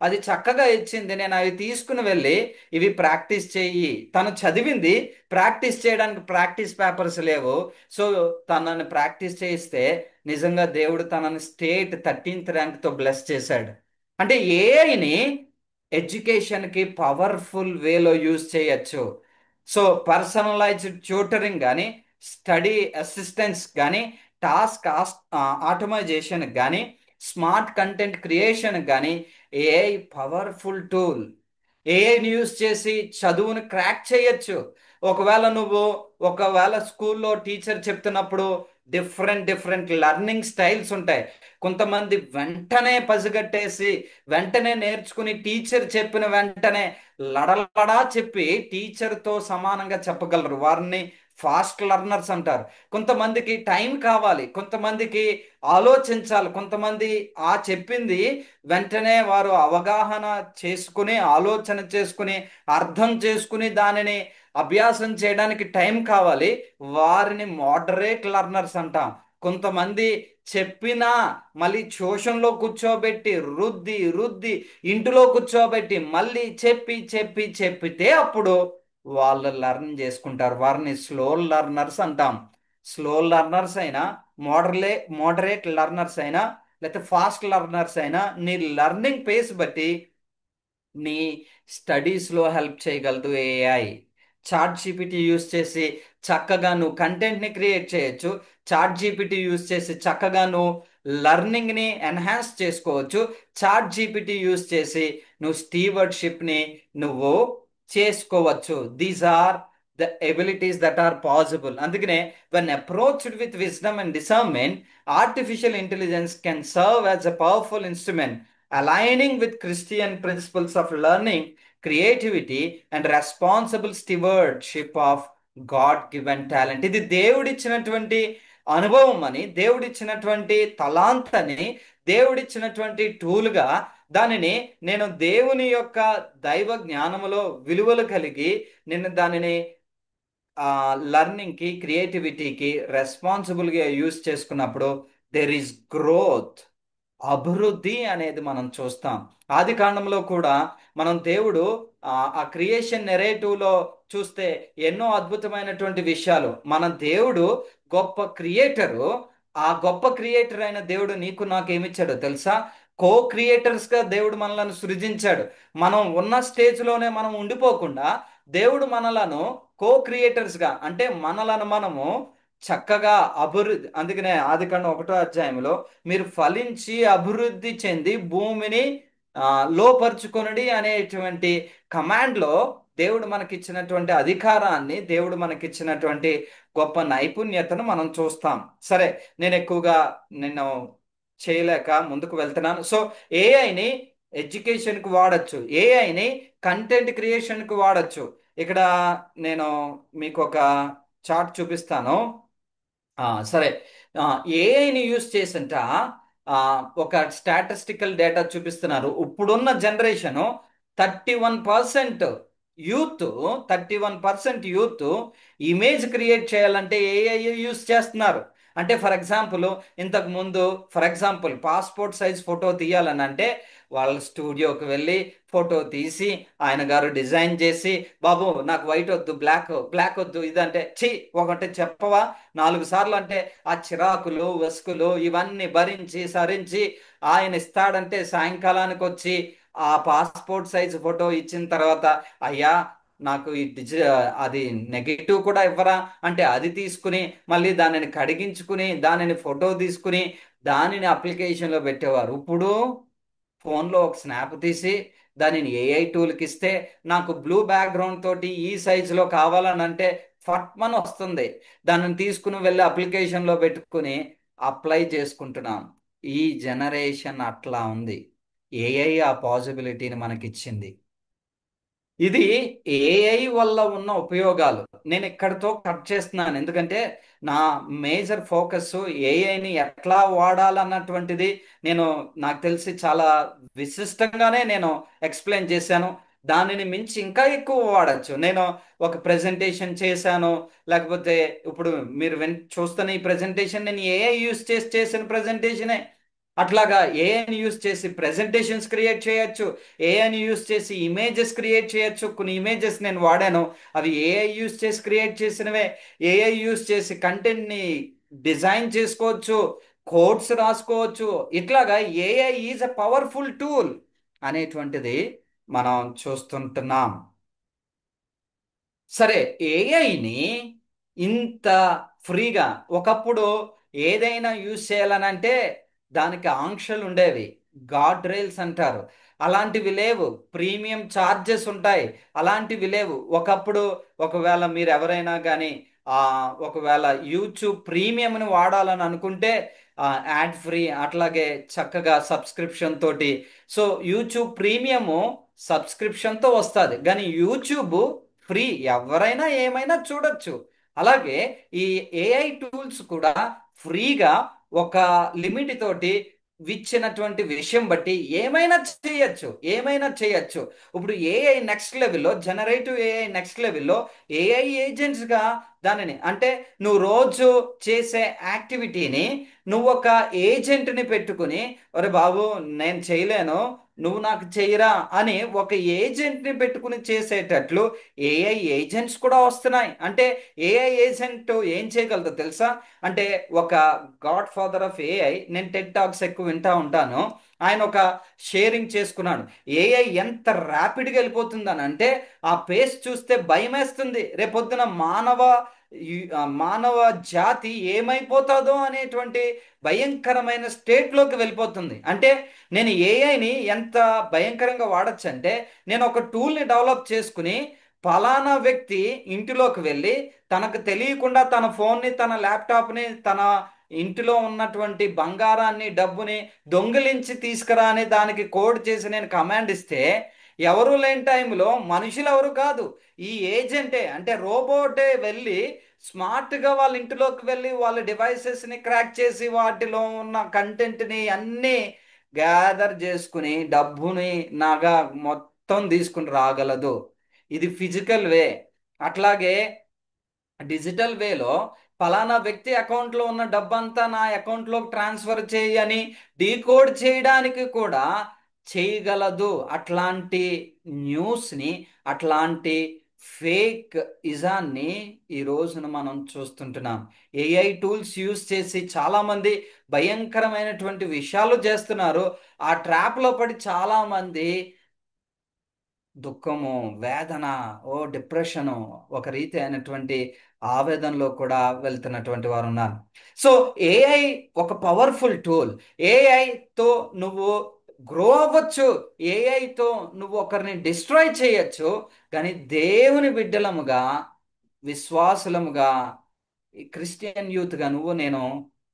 అది చక్కగా ఇచ్చింది. నేను అవి తీసుకుని వెళ్ళి ఇవి ప్రాక్టీస్ చేయి. తను చదివింది, ప్రాక్టీస్ చేయడానికి ప్రాక్టీస్ పేపర్స్ లేవు. సో తనని ప్రాక్టీస్ చేయిస్తే నిజంగా దేవుడు తనని స్టేట్ 13th ర్యాంక్తో బ్లెస్ చేశాడు. అంటే ఏఐని ఎడ్యుకేషన్కి పవర్ఫుల్ వేలో యూజ్ చేయొచ్చు. సో పర్సనలైజ్డ్ ట్యూటరింగ్ కానీ, స్టడీ అసిస్టెన్స్ కానీ, టాస్క్ ఆటోమైజేషన్ కానీ, స్మార్ట్ కంటెంట్ క్రియేషన్ కానీ ఏఐ పవర్ఫుల్ టూల్. ఏఐని యూజ్ చేసి చదువుని క్రాక్ చేయొచ్చు. ఒకవేళ స్కూల్లో టీచర్ చెప్తున్నప్పుడు డిఫరెంట్ డిఫరెంట్ లెర్నింగ్ స్టైల్స్ ఉంటాయి. కొంతమంది వెంటనే పసిగట్టేసి వెంటనే నేర్చుకుని టీచర్ చెప్పిన వెంటనే లడలడా చెప్పి టీచర్తో సమానంగా చెప్పగలరు. వారిని ఫాస్ట్ లెర్నర్స్ అంటారు. కొంతమందికి టైం కావాలి, కొంతమందికి ఆలోచించాలి, కొంతమంది ఆ చెప్పింది వెంటనే వారు అవగాహన చేసుకుని ఆలోచన చేసుకుని అర్థం చేసుకుని దానిని అభ్యాసం చేయడానికి టైం కావాలి. వారిని మోడరేట్ లెర్నర్స్ అంటాం. కొంతమంది చెప్పినా మళ్ళీ ట్యూషన్లో కూర్చోబెట్టి రుద్ది రుద్ది ఇంటిలో కూర్చోబెట్టి మళ్ళీ చెప్పి చెప్పి చెప్పితే అప్పుడు వాళ్ళు లెర్న్ చేసుకుంటారు. వారిని స్లో లెర్నర్స్ అంటాం. స్లో లెర్నర్స్ అయినా, మోడరేట్ లెర్నర్స్ అయినా, లేకపోతే ఫాస్ట్ లెర్నర్స్ అయినా నీ లెర్నింగ్ పేస్ బట్టి నీ స్టడీస్లో హెల్ప్ చేయగలదు ఏఐ. చాట్ జీపీటీ యూస్ చేసి చక్కగా నువ్వు కంటెంట్ని క్రియేట్ చేయొచ్చు. చాట్ జీపీటీ యూస్ చేసి చక్కగా నువ్వు లెర్నింగ్ని ఎన్హాన్స్ చేసుకోవచ్చు. చాట్ జీపీటీ యూస్ చేసి నువ్వు స్టీవర్డ్షిప్ని నువ్వు చేసుకోవచ్చు. These are the abilities that are possible. అందుకనే when approached with wisdom and discernment, artificial intelligence can serve as a powerful instrument aligning with Christian principles of learning, creativity, and responsible stewardship of God given talent. ఇది దేవుడిచ్చినటువంటి అనుభవం అని, దేవుడిచ్చినటువంటి తలాంత్ అని, దేవుడిచ్చినటువంటి టూల్గా దానిని నేను దేవుని యొక్క దైవ జ్ఞానములో విలువలు కలిగి నేను దానిని లర్నింగ్కి, క్రియేటివిటీకి రెస్పాన్సిబుల్గా యూజ్ చేసుకున్నప్పుడు దెర్ ఈస్ గ్రోత్, అభివృద్ధి అనేది మనం చూస్తాం. ఆది కాండంలో కూడా మనం దేవుడు ఆ క్రియేషన్ నెరేటివ్లో చూస్తే ఎన్నో అద్భుతమైనటువంటి విషయాలు. మన దేవుడు గొప్ప క్రియేటరు. ఆ గొప్ప క్రియేటర్ అయిన దేవుడు నీకు నాకు ఏమిచ్చాడో తెలుసా? కో క్రియేటర్స్గా దేవుడు మనలను సృజించాడు. మనం ఉన్న స్టేజ్లోనే మనం ఉండిపోకుండా దేవుడు మనలను కో క్రియేటర్స్గా, అంటే మనలను మనము చక్కగా అభివృద్ధి, అందుకనే ఆదికాండం 1వ అధ్యాయంలో మీరు ఫలించి అభివృద్ధి చెంది భూమిని లోపరుచుకొనుడి అనేటువంటి కమాండ్లో దేవుడు మనకిచ్చినటువంటి అధికారాన్ని, దేవుడు మనకిచ్చినటువంటి గొప్ప నైపుణ్యతను మనం చూస్తాం. సరే, నేను ఎక్కువగా నిన్ను చేయలేక ముందుకు వెళ్తున్నాను. సో ఏఐని ఎడ్యుకేషన్కి వాడచ్చు, ఏఐని కంటెంట్ క్రియేషన్కి వాడచ్చు. ఇక్కడ నేను మీకు ఒక చార్ట్ చూపిస్తాను. సరే. ఏఐని యూస్ చేసింట ఆ, ఒక స్టాటిస్టికల్ డేటా చూపిస్తున్నారు. ఇప్పుడున్న generation 31% youth 31% youth image create చేయాలంటే ఏఐ యూస్ చేస్తున్నారు. అంటే ఫర్ ఎగ్జాంపుల్, ఇంతకు ముందు for example passport size photo తీయాలని అంటే వాళ్ళ స్టూడియోకి వెళ్ళి ఫోటో తీసి ఆయన గారు డిజైన్ చేసి, బాబు నాకు వైట్ వద్దు, బ్లాక్ బ్లాక్ వద్దు, ఇదంటే ఛీ ఒకటి చెప్పవా 4 సార్లు అంటే ఆ చిరాకులు వసుకులు ఇవన్నీ భరించి సరించి ఆయన ఇస్తాడంటే సాయంకాలానికి వచ్చి ఆ పాస్పోర్ట్ సైజ్ ఫోటో ఇచ్చిన తర్వాత, అయ్యా నాకు ఈ అది నెగిటివ్ కూడా ఇవ్వరా అంటే అది తీసుకుని మళ్ళీ దానిని కడిగించుకుని దానిని ఫోటో తీసుకుని దానిని అప్లికేషన్లో పెట్టేవారు. ఇప్పుడు ఫోన్లో ఒక స్నాప్ తీసి దానిని ఏఐ టూల్కి ఇస్తే నాకు బ్లూ బ్యాక్గ్రౌండ్ తోటి ఈ సైజులో కావాలని అంటే ఫట్మన్ వస్తుంది. దానిని తీసుకుని వెళ్ళి అప్లికేషన్లో పెట్టుకుని అప్లై చేసుకుంటున్నాం. ఈ జనరేషన్ అట్లా ఉంది. ఏఐ ఆ పాసిబిలిటీని మనకిచ్చింది. ఇది ఏఐ వల్ల ఉన్న ఉపయోగాలు. నేను ఇక్కడితో కట్ చేస్తున్నాను, ఎందుకంటే నా మేజర్ ఫోకస్ ఏఐని ఎట్లా వాడాలన్నటువంటిది. నేను నాకు తెలిసి చాలా విశిష్టంగానే నేను ఎక్స్ప్లెయిన్ చేశాను. దానిని మించి ఇంకా ఎక్కువ వాడచ్చు. నేను ఒక ప్రెజెంటేషన్ చేశాను, లేకపోతే ఇప్పుడు మీరు చూస్తున్న ఈ ప్రెజెంటేషన్ నేను ఏఐ యూస్ చేసి చేసిన ప్రెజెంటేషనే. అట్లాగా ఏఐని యూస్ చేసి ప్రెజెంటేషన్స్ క్రియేట్ చేయొచ్చు, ఏఐని యూస్ చేసి ఇమేజెస్ క్రియేట్ చేయొచ్చు. కొన్ని ఇమేజెస్ నేను వాడాను, అవి ఏఐ యూస్ చేసి క్రియేట్ చేసినవే. ఏఐ యూస్ చేసి కంటెంట్ని డిజైన్ చేసుకోవచ్చు, కోడ్స్ రాసుకోవచ్చు. ఇట్లాగా AI is a powerful tool అనేటువంటిది మనం చూస్తుంటున్నాం. సరే, ఏఐని ఇంత ఫ్రీగా ఒకప్పుడు ఏదైనా యూజ్ చేయాలనంటే దానికి ఆంక్షలు ఉండేవి, గార్డ్ రైల్స్ అంటారు. అలాంటివి లేవు. ప్రీమియం ఛార్జెస్ ఉంటాయి, అలాంటివి లేవు ఒకప్పుడు. ఒకవేళ మీరు ఎవరైనా కానీ ఒకవేళ యూట్యూబ్ ప్రీమియంని వాడాలని అనుకుంటే యాడ్ ఫ్రీ, అట్లాగే చక్కగా సబ్స్క్రిప్షన్ తోటి. సో యూట్యూబ్ ప్రీమియము సబ్స్క్రిప్షన్తో వస్తుంది, కానీ యూట్యూబ్ ఫ్రీ, ఎవరైనా ఏమైనా చూడొచ్చు. అలాగే ఈ ఏఐ టూల్స్ కూడా ఫ్రీగా ఒక లిమిట్ తోటి ఇచ్చినటువంటి విషయం బట్టి ఏమైనా చేయొచ్చు, ఏమైనా చేయొచ్చు. ఇప్పుడు ఏఐ నెక్స్ట్ లెవెల్లో, జనరేటివ్ ఏఐ నెక్స్ట్ లెవెల్లో ఏఐ ఏజెంట్స్గా దానిని అంటే నువ్వు రోజు చేసే యాక్టివిటీని నువ్వు ఒక ఏజెంట్ని పెట్టుకుని, ఒరే బాబు నేను చేయలేను నువ్వు నాకు చెయ్యరా అని ఒక ఏజెంట్ని పెట్టుకుని చేసేటట్లు ఏఐ ఏజెంట్స్ కూడా వస్తున్నాయి. అంటే ఏఐ ఏజెంట్ ఏం చేయగలదో తెలుసా? అంటే ఒక గాడ్ ఫాదర్ ఆఫ్ ఏఐ, నేను టెడ్ టాక్స్ ఎక్కువ వింటా ఉంటాను, ఆయన ఒక షేరింగ్ చేసుకున్నాడు. ఏఐ ఎంత ర్యాపిడ్గా వెళ్ళిపోతుందని అంటే ఆ పేస్ చూస్తే భయం వేస్తుంది. రేపొద్దున మానవ జాతి ఏమైపోతుందో అనేటువంటి భయంకరమైన స్టేట్లోకి వెళ్ళిపోతుంది. అంటే నేను ఏఐని ఎంత భయంకరంగా వాడచ్చు అంటే, నేను ఒక టూల్ని డెవలప్ చేసుకుని ఫలానా వ్యక్తి ఇంటిలోకి వెళ్ళి తనకు తెలియకుండా తన ఫోన్ని, తన ల్యాప్టాప్ని, తన ఇంటిలో ఉన్నటువంటి బంగారాన్ని, డబ్బుని దొంగిలించి తీసుకురా అని దానికి కోడ్ చేసి నేను కమాండ్ ఇస్తే, ఎవరు లేని టైంలో మనుషులు ఎవరు కాదు, ఈ ఏజెంటే అంటే రోబోటే వెళ్ళి స్మార్ట్గా వాళ్ళ ఇంటిలోకి వెళ్ళి వాళ్ళ డివైసెస్ని క్రాక్ చేసి వాటిలో ఉన్న కంటెంట్ని అన్నీ గ్యాదర్ చేసుకుని డబ్బుని నగ మొత్తం తీసుకుని రాగలదు. ఇది ఫిజికల్ వే. అట్లాగే డిజిటల్ వేలో ఫలానా వ్యక్తి అకౌంట్లో ఉన్న డబ్బంతా నా అకౌంట్లోకి ట్రాన్స్ఫర్ చేయని డీకోడ్ చేయడానికి కూడా చేయగలదు. అట్లాంటి న్యూస్ని, అట్లాంటి ఫేక్ ఇజాన్ని ఈ రోజున మనం చూస్తుంటున్నాం. ఏఐ టూల్స్ యూస్ చేసి చాలామంది భయంకరమైనటువంటి విషయాలు చేస్తున్నారు. ఆ ట్రాప్లో పడి చాలామంది దుఃఖము, వేదన, డిప్రెషను, ఒక రీతి అయినటువంటి ఆవేదనలో కూడా వెళ్తున్నటువంటి వారు ఉన్నారు. సో ఏఐ ఒక పవర్ఫుల్ టూల్. ఏఐతో నువ్వు గ్రో అవ్వచ్చు, ఏఐతో నువ్వు ఒకరిని డిస్ట్రాయ్ చేయొచ్చు. కానీ దేవుని బిడ్డలముగా, విశ్వాసులముగా, ఈ క్రిస్టియన్ యూత్గా నువ్వు నేను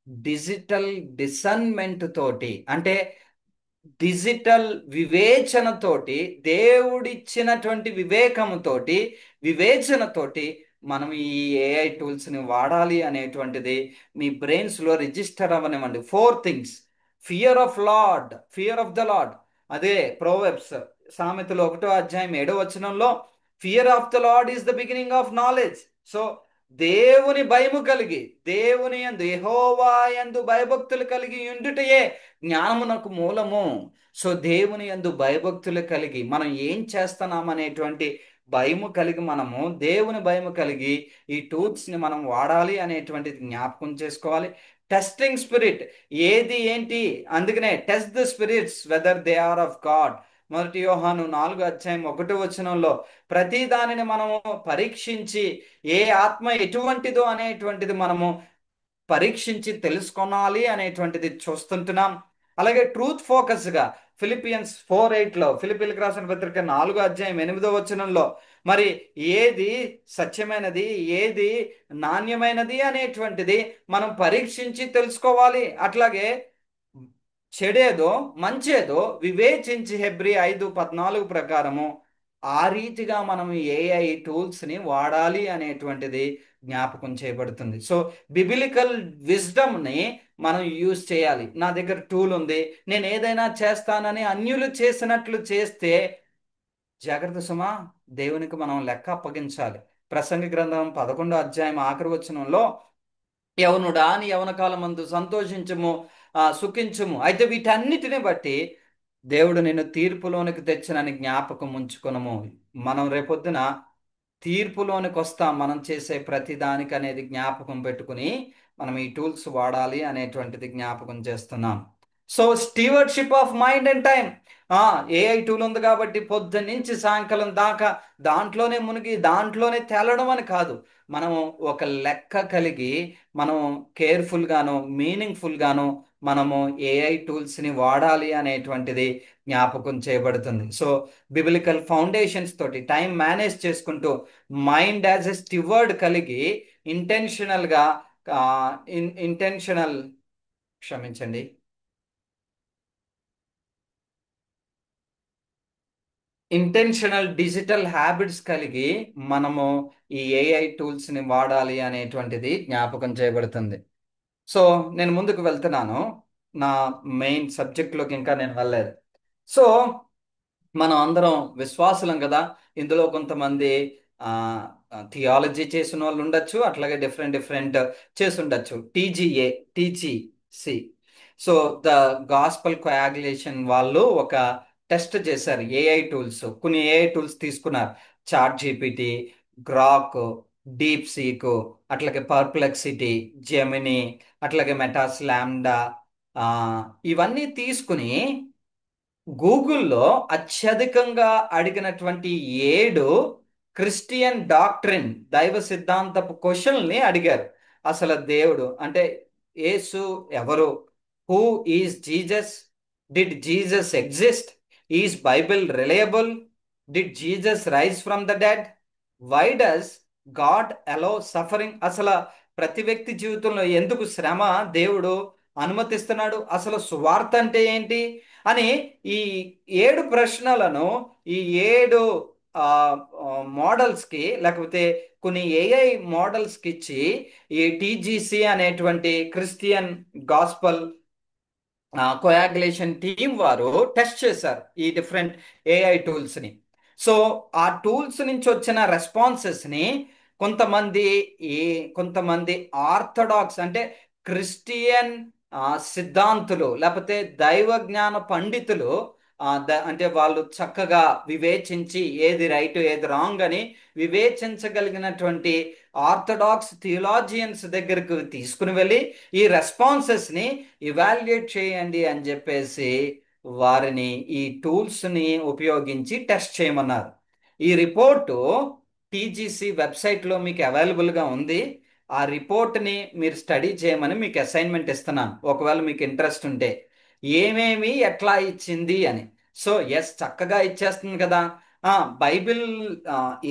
డిజిటల్ డిసర్న్మెంట్ తోటి, అంటే డిజిటల్ వివేచనతోటి, దేవుడిచ్చినటువంటి వివేకముతోటి, వివేచనతోటి మనం ఈ ఏఐ టూల్స్ని వాడాలి అనేటువంటిది మీ బ్రెయిన్స్లో రిజిస్టర్ అవ్వనివ్వండి. 4 things: fear of the lord. అదే ప్రోవెబ్స్, సామెతలు 1వ అధ్యాయం 7వ వచనంలో, fear of the lord is the beginning of knowledge. So దేవుని భయము కలిగి, దేవుని యందు యెహోవా యందు భయభక్తులు కలిగి ఉండుటయే జ్ఞానమునకు మూలము. సో దేవుని యందు భయభక్తులు కలిగి మనం ఏం చేస్తున్నాం అనేటువంటి భయము కలిగి, మనము దేవుని భయము కలిగి ఈ టూల్స్ని మనం వాడాలి అనేటువంటిది జ్ఞాపకం చేసుకోవాలి. టెస్టింగ్ స్పిరిట్, ఏది ఏంటి, అందుకనే test the spirits whether they are of God. 1 Yohanu 4వ అధ్యాయం 1వ వచనంలో ప్రతి దానిని మనము పరీక్షించి ఏ ఆత్మ ఎటువంటిదో అనేటువంటిది మనము పరీక్షించి తెలుసుకోవాలి అనేటువంటిది చూస్తుంటున్నాం. అలాగే ట్రూత్ ఫోకస్గా ఫిలిపియన్స్ 4:8లో, ఫిలిపిలకు రాసిన పత్రిక 4వ అధ్యాయం 8వ వచనంలో, మరి ఏది సత్యమైనది, ఏది నాణ్యమైనది అనేటువంటిది మనం పరీక్షించి తెలుసుకోవాలి. అట్లాగే చెడేదో మంచేదో వివేచించి, హెబ్రీ 5:14 ప్రకారము ఆ రీతిగా మనం ఏఐ టూల్స్ని వాడాలి అనేటువంటిది జ్ఞాపకం చేయబడుతుంది. సో బిబిలికల్ విజ్డమ్ని మనం యూజ్ చేయాలి. నా దగ్గర టూల్ ఉంది, నేను ఏదైనా చేస్తానని అన్యులు చేసినట్లు చేస్తే జాగ్రత్త సుమా, దేవునికి మనం లెక్క అప్పగించాలి. ప్రసంగి గ్రంథం 11వ అధ్యాయం 6వ వచనంలో, యవనుడా నీ యవన కాలమందు సంతోషించుము, సుఖించుము, అయితే వీటన్నిటిని బట్టి దేవుడు నిన్ను తీర్పులోనికి తెచ్చినని జ్ఞాపకం ఉంచుకునము. మనం రేపొద్దున తీర్పులోనికి వస్తాం, మనం చేసే ప్రతి దానికి అనేది జ్ఞాపకం పెట్టుకుని మనం ఈ టూల్స్ వాడాలి అనేటువంటిది జ్ఞాపకం చేస్తున్నాం. So stewardship of mind and time. AI tool ఉంది కాబట్టి పొద్దున్న నుంచి సాయంకాలం దాకా దాంట్లోనే మునిగి దాంట్లోనే తేలడం అని కాదు. మనం ఒక లెక్క కలిగి, మనం కేర్ఫుల్గాను మీనింగ్ఫుల్గాను మనము ఏఐ టూల్స్ని వాడాలి అనేటువంటిది జ్ఞాపకం చేయబడుతుంది. సో బిబిలికల్ ఫౌండేషన్స్ తోటి టైం మేనేజ్ చేసుకుంటూ, మైండ్ యాజ్ ఎ స్టివర్డ్ కలిగి, ఇంటెన్షనల్గా ఇంటెన్షనల్ క్షమించండి ఇంటెన్షనల్ డిజిటల్ హ్యాబిట్స్ కలిగి మనము ఈ ఏఐ టూల్స్ని వాడాలి అనేటువంటిది జ్ఞాపకం చేయబడుతుంది. సో నేను ముందుకు వెళ్తున్నాను, నా మెయిన్ సబ్జెక్ట్లోకి ఇంకా నేను వెళ్ళలేదు. సో మనం అందరం విశ్వాసులం కదా. ఇందులో కొంతమంది థియాలజీ చేసిన వాళ్ళు ఉండొచ్చు, అట్లాగే డిఫరెంట్ డిఫరెంట్ చేసి ఉండొచ్చు. TGC, so the Gospel Coalition వాళ్ళు ఒక టెస్ట్ చేశారు. ఏఐ టూల్స్, కొన్ని ఏఐ టూల్స్ తీసుకున్నారు. Chat GPT, Grok, DeepSeek, అట్లాగే పర్ప్లెక్సిటీ, జెమిని, అట్లాగే మెటాస్ లాంబ్డా, ఇవన్నీ తీసుకుని గూగుల్లో అత్యధికంగా అడిగినటువంటి 7 క్రిస్టియన్ డాక్ట్రిన్, దైవ సిద్ధాంతపు క్వశ్చన్ని అడిగారు. అసలు దేవుడు అంటే యేసు ఎవరు? Who is Jesus? Did Jesus exist? Is Bible reliable? Did Jesus rise from the dead? Why does God allow suffering? అసలు ప్రతి వ్యక్తి జీవితంలో ఎందుకు శ్రమ దేవుడు అనుమతిస్తున్నాడు? అసలు సువార్త అంటే ఏంటి అని ఈ 7 ప్రశ్నలను ఈ 7 మోడల్స్కి, లేకపోతే కొన్ని ఏఐ మోడల్స్కి ఇచ్చి ఈ టీజీసీ అనేటువంటి క్రిస్టియన్ గాస్పల్ కోయాగులేషన్ టీం వారు టెస్ట్ చేశారు ఈ డిఫరెంట్ ఏఐ టూల్స్ని. సో ఆ టూల్స్ నుంచి వచ్చిన రెస్పాన్సెస్ని కొంతమంది ఈ కొంతమంది ఆర్థడాక్స్ అంటే క్రిస్టియన్ సిద్ధాంతులు, లేకపోతే దైవ జ్ఞాన పండితులు, అంటే వాళ్ళు చక్కగా వివేచించి ఏది రైట్ ఏది రాంగ్ అని వివేచించగలిగినటువంటి ఆర్థడాక్స్ థియోలాజియన్స్ దగ్గరకు తీసుకుని వెళ్ళి ఈ రెస్పాన్సెస్ని ఇవాల్యుయేట్ చేయండి అని చెప్పేసి వారిని ఈ టూల్స్ని ఉపయోగించి టెస్ట్ చేయమన్నారు. ఈ రిపోర్టు టీజీసీ వెబ్సైట్లో మీకు అవైలబుల్గా ఉంది. ఆ రిపోర్ట్ని మీరు స్టడీ చేయమని మీకు అసైన్మెంట్ ఇస్తున్నాను, ఒకవేళ మీకు ఇంట్రెస్ట్ ఉంటే. ఏమేమి ఎట్లా ఇచ్చింది అని. సో ఎస్, చక్కగా ఇచ్చేస్తుంది కదా. బైబిల్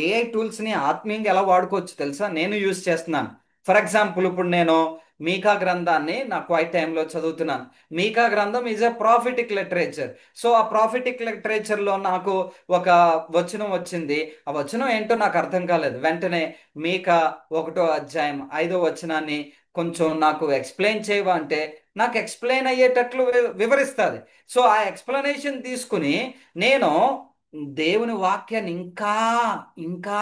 ఏఐ టూల్స్ని ఆత్మీయంగా ఎలా వాడుకోవచ్చు తెలుసా? నేను యూజ్ చేస్తున్నాను. ఫర్ ఎగ్జాంపుల్ ఇప్పుడు నేను మీకా గ్రంథాన్ని నా క్వైట్ టైంలో చదువుతున్నాను. మీకా గ్రంథం is a prophetic literature. So ఆ ప్రాఫిటిక్ లిటరేచర్లో నాకు ఒక వచనం వచ్చింది. ఆ వచనం ఏంటో నాకు అర్థం కాలేదు. వెంటనే మీకా 1వ అధ్యాయం 5వ వచనాన్ని కొంచెం నాకు ఎక్స్ప్లెయిన్ చేయవా అంటే నాకు ఎక్స్ప్లెయిన్ అయ్యేటట్లు వివరిస్తుంది. సో ఆ ఎక్స్ప్లెనేషన్ తీసుకుని నేను దేవుని వాక్యాన్ని ఇంకా ఇంకా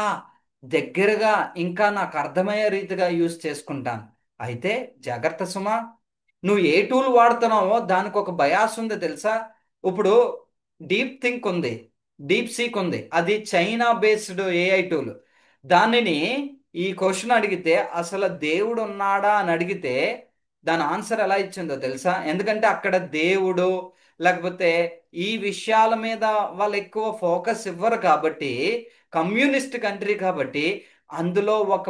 దగ్గరగా ఇంకా నాకు అర్థమయ్యే రీతిగా యూస్ చేసుకుంటాను. అయితే జాగ్రత్త సుమా, నువ్వు ఏ టూల్ వాడుతున్నావో దానికి ఒక బయాస్ ఉంది తెలుసా. ఇప్పుడు డీప్ థింక్ ఉంది, డీప్ సీక్ ఉంది, అది చైనా బేస్డ్ ఏఐ టూల్. దానిని ఈ క్వశ్చన్ అడిగితే అసలు దేవుడు ఉన్నాడా అని అడిగితే దాని ఆన్సర్ ఎలా ఇచ్చిందో తెలుసా. ఎందుకంటే అక్కడ దేవుడు లేకపోతే ఈ విషయాల మీద వాళ్ళు ఎక్కువ ఫోకస్ ఇవ్వరు కాబట్టి, కమ్యూనిస్ట్ కంట్రీ కాబట్టి అందులో ఒక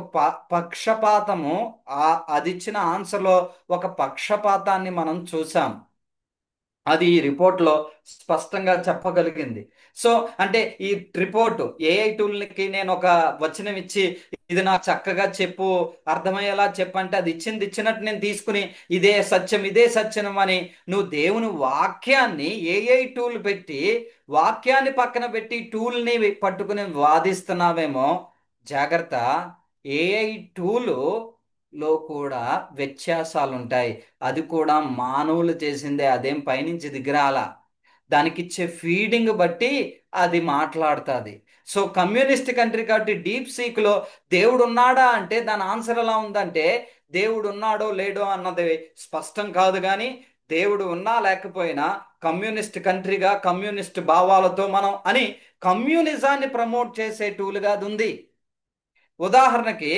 పక్షపాతము, అది ఇచ్చిన ఆన్సర్లో ఒక పక్షపాతాన్ని మనం చూసాం. అది ఈ రిపోర్ట్లో స్పష్టంగా చెప్పగలిగింది. సో అంటే ఈ రిపోర్ట్ ఏఐ టూల్కి నేను ఒక వచనం ఇచ్చి ఇది నాకు చక్కగా చెప్పు, అర్థమయ్యేలా చెప్పంటే అది ఇచ్చింది ఇచ్చినట్టు నేను తీసుకుని ఇదే సత్యం ఇదే సత్యం అని నువ్వు దేవుని వాక్యాన్ని ఏఐ టూల్ పెట్టి వాక్యాన్ని పక్కన పెట్టి టూల్ని పట్టుకుని వాదిస్తున్నావేమో. జాగ్రత్త. ఏఐ టూలు లో కూడా వ్యత్యాసాలు ఉంటాయి. అది కూడా మానవులు చేసిందే, అదేం పైనుంచి దిగిరాల. దానికిచ్చే ఫీడింగ్ బట్టి అది మాట్లాడుతుంది. సో కమ్యూనిస్ట్ కంట్రీ కాబట్టి డీప్ సీక్లో దేవుడు ఉన్నాడా అంటే దాని ఆన్సర్ ఎలా ఉందంటే దేవుడు ఉన్నాడో లేడో అన్నది స్పష్టం కాదు. కానీ దేవుడు ఉన్నా లేకపోయినా కమ్యూనిస్ట్ కంట్రీగా కమ్యూనిస్ట్ భావాలతో మనం అని కమ్యూనిజాన్ని ప్రమోట్ చేసే టూల్గా అది ఉంది. ఉదాహరణకి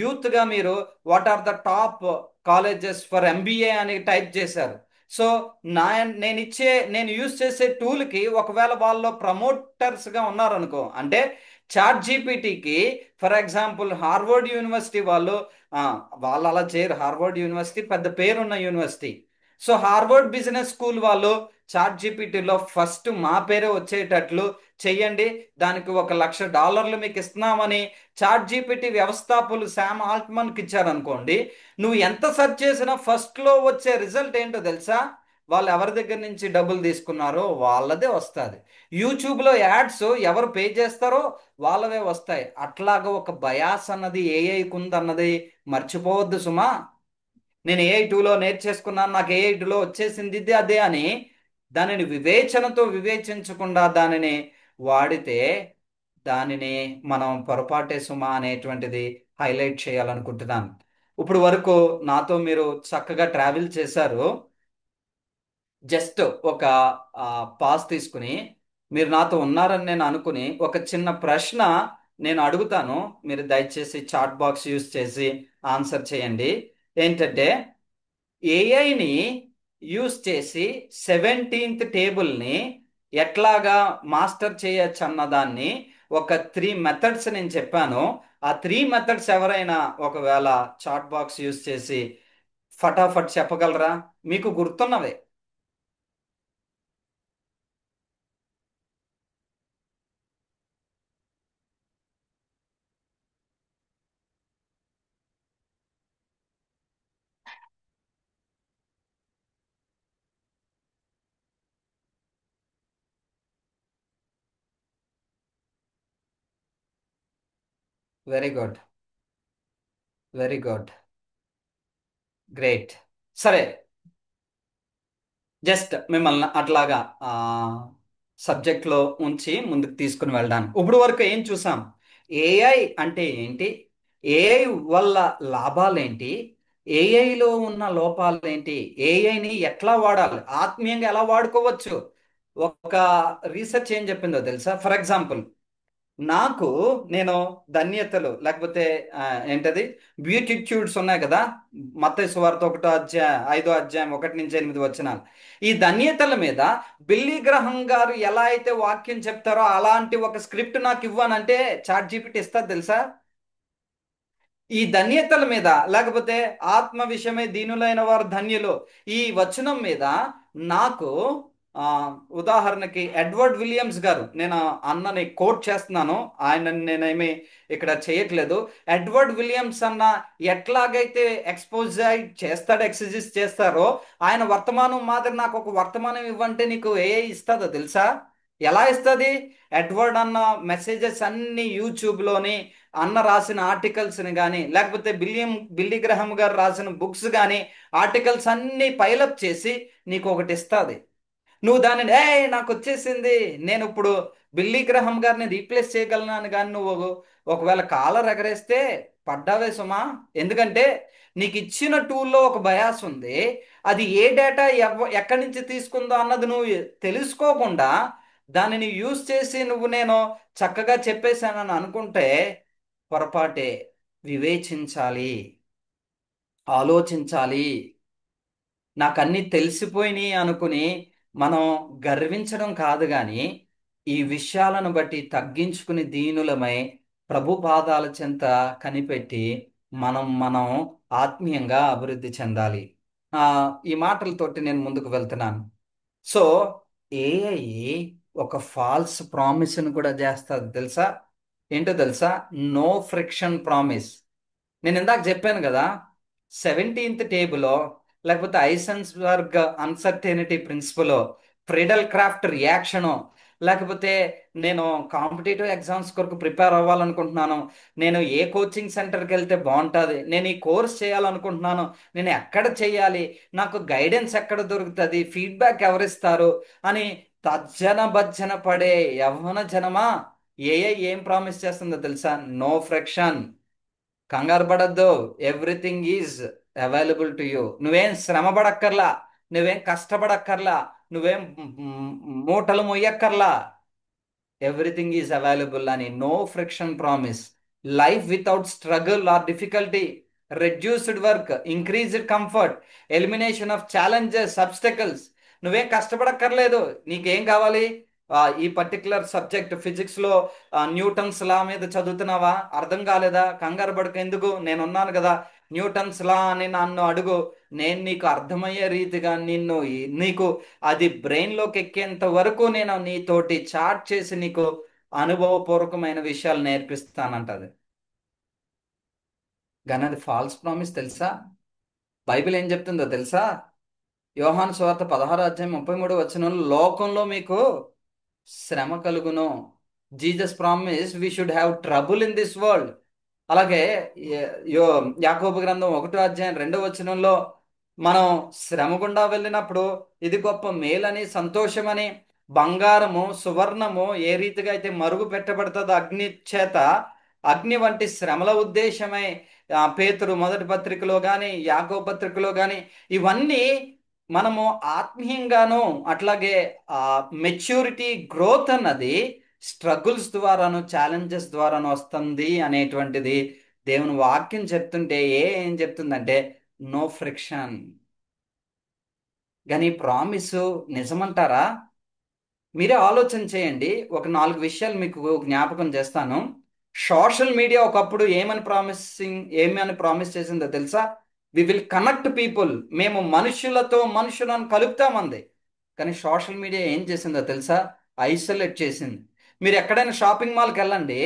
యూత్గా మీరు what are the top colleges for MBA అని టైప్ చేశారు. సో నా నేను యూజ్ చేసే టూల్కి ఒకవేళ వాళ్ళలో ప్రమోటర్స్గా ఉన్నారనుకో, అంటే చాట్ జీపీటీకి ఫర్ ఎగ్జాంపుల్ హార్వర్డ్ యూనివర్సిటీ వాళ్ళు ఆ, వాళ్ళు అలా చేయరు. హార్వర్డ్ యూనివర్సిటీ పెద్ద పేరున్న university. So Harvard business school వాళ్ళు చాట్ జీపీటీలో ఫస్ట్ మా పేరే వచ్చేటట్లు చెయ్యండి, దానికి $1,00,000 మీకు ఇస్తున్నామని చాట్ జీపీటీ వ్యవస్థాపకులు శామ్ ఆల్ట్మన్కి ఇచ్చారనుకోండి. నువ్వు ఎంత సెర్చ్ చేసినా ఫస్ట్లో వచ్చే రిజల్ట్ ఏంటో తెలుసా. వాళ్ళు ఎవరి దగ్గర నుంచి డబ్బులు తీసుకున్నారో వాళ్ళదే వస్తుంది. యూట్యూబ్లో యాడ్స్ ఎవరు పే చేస్తారో వాళ్ళవే వస్తాయి. అట్లాగా ఒక బయాస్ అన్నది ఏఐకి ఉందన్నది మర్చిపోవద్దు సుమా. నేను ఏఐ టూలో నేర్చేసుకున్నాను, నాకు ఏఐ టూలో వచ్చేసింది ఇది అదే అని దానిని వివేచనతో వివేచించకుండా దానిని వాడితే దానిని మనం పొరపాటే సుమా అనేటువంటిది హైలైట్ చేయాలనుకుంటున్నాను. ఇప్పుడు వరకు నాతో మీరు చక్కగా ట్రావెల్ చేశారు. జస్ట్ ఒక పాస్ తీసుకుని మీరు నాతో ఉన్నారని నేను అనుకుని ఒక చిన్న ప్రశ్న నేను అడుగుతాను. మీరు దయచేసి చాట్ బాక్స్ యూస్ చేసి ఆన్సర్ చేయండి. ఏంటంటే ఏఐని యూస్ చేసి 17th టేబుల్ని ఎట్లాగా మాస్టర్ చేయొచ్చు అన్నదాన్ని ఒక 3 మెథడ్స్ నేను చెప్పాను. ఆ 3 మెథడ్స్ ఎవరైనా ఒకవేళ చాట్ బాక్స్ యూస్ చేసి ఫటాఫట్ చెప్పగలరా? మీకు గుర్తున్నవే. Very good, very good, great. సరే, జస్ట్ మిమ్మల్ని అట్లాగా సబ్జెక్ట్లో ఉంచి ముందుకు తీసుకుని వెళ్ళడానికి ఇప్పుడు వరకు ఏం చూసాం? ఏఐ అంటే ఏంటి, ఏఐ వల్ల లాభాలేంటి, ఏఐలో ఉన్న లోపాలేంటి, ఏఐని ఎట్లా వాడాలి, ఆత్మీయంగా ఎలా వాడుకోవచ్చు. ఒక రీసెర్చ్ ఏం చెప్పిందో తెలుసా. ఫర్ ఎగ్జాంపుల్ నాకు నేను ధన్యతలు లేకపోతే ఏంటది బ్యూటిట్యూడ్స్ ఉన్నాయి కదా, మత్తయి సువార్త 1వ అధ్యాయం 5వ అధ్యాయం 1 నుంచి 8 వచనాలు. ఈ ధన్యతల మీద బిల్లీ గ్రహం గారు ఎలా అయితే వాక్యం చెప్తారో అలాంటి ఒక స్క్రిప్ట్ నాకు ఇవ్వనంటే చాట్ జీపీటీ ఇస్తా తెలుసా. ఈ ధన్యతల మీద లేకపోతే ఆత్మ విషయమై దీనులైన వారు ధన్యులు ఈ వచనం మీద నాకు ఆ, ఉదాహరణకి ఎడ్వర్డ్ విలియమ్స్ గారు, నేను అన్నని కోట్ చేస్తున్నాను, ఆయన నేనేమి ఇక్కడ చేయట్లేదు. ఎడ్వర్డ్ విలియమ్స్ అన్న ఎట్లాగైతే ఎక్స్పోజ్ చేస్తాడో, ఎక్సర్సైజ్ చేస్తారో, ఆయన వర్తమానం మాదిరి నాకు ఒక వర్తమానం ఇవ్వంటే నీకు ఏ ఇస్తుందో తెలుసా? ఎలా ఇస్తుంది? ఎడ్వర్డ్ అన్న మెసేజెస్ అన్ని యూట్యూబ్లోని, అన్న రాసిన ఆర్టికల్స్ని కానీ, లేకపోతే బిల్లీ గ్రహం గారు రాసిన బుక్స్ కానీ, ఆర్టికల్స్ అన్ని పైలప్ చేసి నీకు ఒకటి ఇస్తుంది. నువ్వు దానిని నాకు వచ్చేసింది, నేను ఇప్పుడు బిల్లీ గ్రహం గారిని రీప్లేస్ చేయగలను కానీ నువ్వు ఒకవేళ కాలర్ ఎగరేస్తే పడ్డావే సుమా. ఎందుకంటే నీకు ఇచ్చిన టూల్లో ఒక బయాస్ ఉంది. అది ఏ డేటా ఎక్కడి నుంచి తీసుకుందో అన్నది నువ్వు తెలుసుకోకుండా దానిని యూజ్ చేసి నేను చక్కగా చెప్పేశానని అనుకుంటే పొరపాటే. వివేచించాలి, ఆలోచించాలి. నాకు అన్నీ తెలిసిపోయినాయి అనుకుని మనం గర్వించడం కాదు కానీ, ఈ విషయాలను బట్టి తగ్గించుకుని దీనులమై ప్రభు పాదాల చెంత కనిపెట్టి మనం ఆత్మీయంగా అభివృద్ధి చెందాలి. ఆ, ఈ మాటలతోటి నేను ముందుకు వెళ్తున్నాను. సో ఏఐ ఒక ఫాల్స్ ప్రామిస్ని కూడా చేస్తుంది తెలుసా? ఏంటో తెలుసా? No friction promise. నేను ఇందాక చెప్పాను కదా, 17th టేబులో, లేకపోతే ఐసెన్స్బర్గ్ అన్సర్టెనిటీ ప్రిన్సిపలో, ఫ్రీడల్ క్రాఫ్ట్ రియాక్షను, లేకపోతే నేను కాంపిటేటివ్ ఎగ్జామ్స్ కొరకు ప్రిపేర్ అవ్వాలనుకుంటున్నాను, నేను ఏ కోచింగ్ సెంటర్కి వెళ్తే బాగుంటుంది, నేను ఈ కోర్స్ చేయాలనుకుంటున్నాను, నేను ఎక్కడ చేయాలి, నాకు గైడెన్స్ ఎక్కడ దొరుకుతుంది, ఫీడ్బ్యాక్ ఎవరిస్తారు అని తర్జన భర్జన పడే యవ్వన జనమా, ఏఐ ఏం ప్రామిస్ చేస్తుందో తెలుసా? No friction. కంగారు పడద్దు. Everything is available to you. నువ్వేం శ్రమ పడక్కర్లా, నువ్వేం కష్టపడక్కర్లా, నువ్వేం మూటలు మొయ్యక్కర్లా. ఎవ్రీథింగ్ ఈజ్ అవైలబుల్ అని no friction promise. Life without struggle or difficulty, reduced work, increased comfort, elimination of challenges, obstacles. నువ్వేం కష్టపడక్కర్లేదు. నీకేం కావాలి? ఈ పర్టికులర్ సబ్జెక్ట్ ఫిజిక్స్లో న్యూటన్స్ లా మీద చదువుతున్నావా? అర్థం కాలేదా? కంగారు పడక ఎందుకు, నేనున్నాను కదా. న్యూటన్స్ లా అని నన్ను అడుగు, నేను నీకు అర్థమయ్యే రీతిగా నీకు అది బ్రెయిన్లోకి ఎక్కేంత వరకు నేను నీతోటి చాట్ చేసి నీకు అనుభవపూర్వకమైన విషయాలు నేర్పిస్తానంటది. కానీ అది ఫాల్స్ ప్రామిస్ తెలుసా? బైబిల్ ఏం చెప్తుందో తెలుసా? యోహాను సువార్త 16 అధ్యాయం 33 వచనంలో, లోకంలో మీకు శ్రమ కలుగును. Jesus promise we should have trouble in this world. అలాగే యాకోబు గ్రంథం 1 అధ్యాయం 2 వచనంలో, మనం శ్రమ గుండా వెళ్ళినప్పుడు ఇది గొప్ప మేలని, సంతోషమని, బంగారము సువర్ణము ఏ రీతిగా అయితే మరుగు పెట్టబడుతుందో అగ్ని చేత, అగ్ని వంటి శ్రమల ఉద్దేశమై పేతురు మొదటి పత్రికలో కానీ, యాకోబు పత్రికలో కానీ, ఇవన్నీ మనము ఆత్మీయంగాను, అట్లాగే మెచ్యూరిటీ గ్రోత్ అన్నది స్ట్రగుల్స్ ద్వారాను, ఛాలెంజెస్ ద్వారాను వస్తుంది అనేటువంటిది దేవుని వాక్యం చెప్తుంటే ఏం చెప్తుందంటే నో ఫ్రిక్షన్. కానీ ప్రామిస్ నిజమంటారా? మీరే ఆలోచన చేయండి. ఒక 4 విషయాలు మీకు జ్ఞాపకం చేస్తాను. సోషల్ మీడియా ఒకప్పుడు ఏమని ప్రామిస్ చేసిందో తెలుసా? వి విల్ కనెక్ట్ పీపుల్, మేము మనుషులను కలుపుతామంది. కానీ సోషల్ మీడియా ఏం చేసిందో తెలుసా? ఐసోలేట్ చేసింది. మీరు ఎక్కడైనా షాపింగ్ మాల్కి వెళ్ళండి,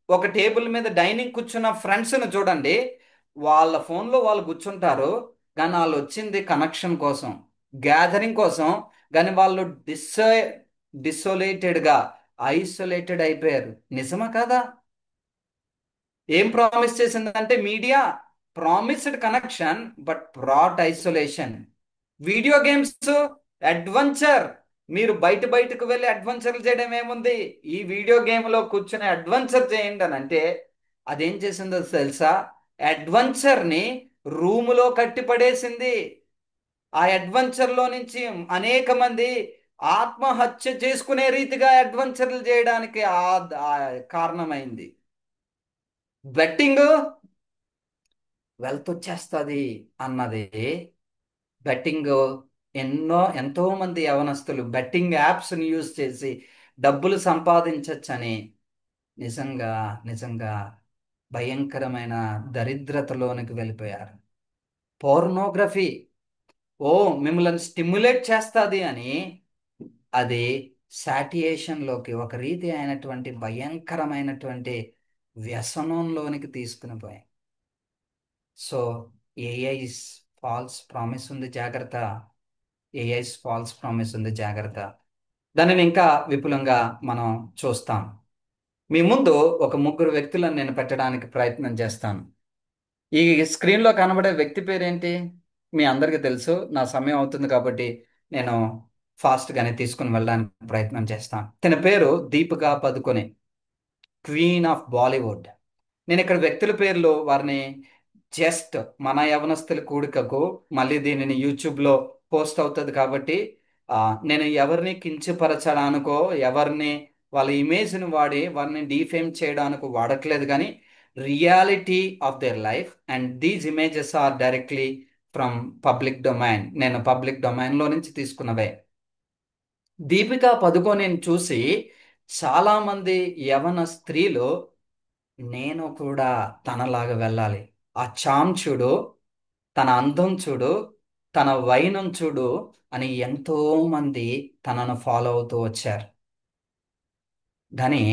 ఒక టేబుల్ మీద డైనింగ్ కూర్చున్న ఫ్రెండ్స్ని చూడండి. వాళ్ళ ఫోన్లో వాళ్ళు కూర్చుంటారు, కానీ వాళ్ళు వచ్చింది కనెక్షన్ కోసం, గ్యాదరింగ్ కోసం. కానీ వాళ్ళు డిసోలేటెడ్గా, ఐసోలేటెడ్ అయిపోయారు. నిజమా కాదా? ఏం ప్రామిస్ చేసిందంటే media? Promised connection but brought isolation. Video games adventure, మీరు బయటకు వెళ్ళి అడ్వెంచర్లు చేయడం ఏముంది, ఈ వీడియో గేమ్లో కూర్చొని అడ్వెంచర్ చేయండి అని అంటే అదేం చేసిందో తెలుసా? అడ్వెంచర్ని రూములో కట్టి పడేసింది. ఆ అడ్వెంచర్లో నుంచి అనేక మంది ఆత్మహత్య చేసుకునే రీతిగా అడ్వెంచర్లు చేయడానికి ఆ కారణమైంది. బెట్టింగ్ వెల్త్ వచ్చేస్తుంది అన్నది. బెట్టింగ్, ఎంతో మంది యవనస్తులు బెట్టింగ్ యాప్స్ని యూజ్ చేసి డబ్బులు సంపాదించవచ్చని నిజంగా నిజంగా భయంకరమైన దరిద్రతలోనికి వెళ్ళిపోయారు. పోర్నోగ్రఫీ, ఓ మిమ్మల్ని స్టిమ్యులేట్ చేస్తుంది అని అది సాటియేషన్లోకి, ఒక రీతి అయినటువంటి భయంకరమైనటువంటి వ్యసనంలోనికి తీసుకుని పోయాయి. సో ఏఐ ఫాల్స్ ప్రామిస్ ఉంది, జాగ్రత్త. ఏఐ ఫాల్స్ ప్రామిస్ ఉంది, జాగ్రత్త. దానిని ఇంకా విపులంగా మనం చూస్తాం. మీ ముందు ఒక ముగ్గురు వ్యక్తులను నేను పెట్టడానికి ప్రయత్నం చేస్తాను. ఈ స్క్రీన్లో కనబడే వ్యక్తి పేరేంటి? మీ అందరికీ తెలుసు. నా సమయం అవుతుంది కాబట్టి నేను ఫాస్ట్గానే తీసుకుని వెళ్ళడానికి ప్రయత్నం చేస్తాను. తన పేరు దీపికా పదుకొనె, క్వీన్ ఆఫ్ బాలీవుడ్. నేను ఇక్కడ వ్యక్తుల పేర్లు వారిని జస్ట్ మన యవనస్తుల కూడికకు మళ్ళీ దీనిని యూట్యూబ్లో పోస్ట్ అవుతుంది కాబట్టి ఆ, నేను ఎవరిని కించపరచడానికో ఎవరిని వాళ్ళ ఇమేజ్ని వాడి వారిని డీఫేమ్ చేయడానికి వాడట్లేదు, కానీ reality of their life and these images are directly from public domain. నేను పబ్లిక్ డొమైన్లో నుంచి తీసుకున్నవే. దీపికా పదుకొనెని చూసి చాలామంది యవన స్త్రీలు నేను కూడా తనలాగా వెళ్ళాలి, ఆ చామ్ చూడు, తన అందం చూడు, తన వైనం చూడు అని ఎంతో మంది తనను ఫాలో అవుతూ వచ్చారు. కానీ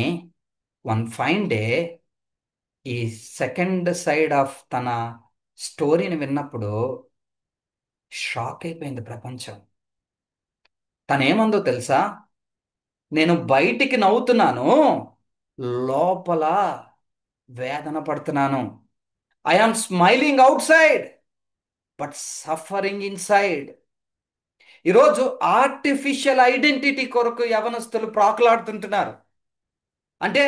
వన్ ఫైన్ డే ఈ సెకండ్ సైడ్ ఆఫ్ తన స్టోరీని విన్నప్పుడు షాక్ అయిపోయింది ప్రపంచం. తనేమందో తెలుసా? నేను బయటికి నవ్వుతున్నాను, లోపల వేదన పడుతున్నాను. I am smiling outside but suffering inside. ఈరోజు ఆర్టిఫిషియల్ ఐడెంటిటీ కొరకు యవనస్తులు ప్రాకులాడుతుంటున్నారు. అంటే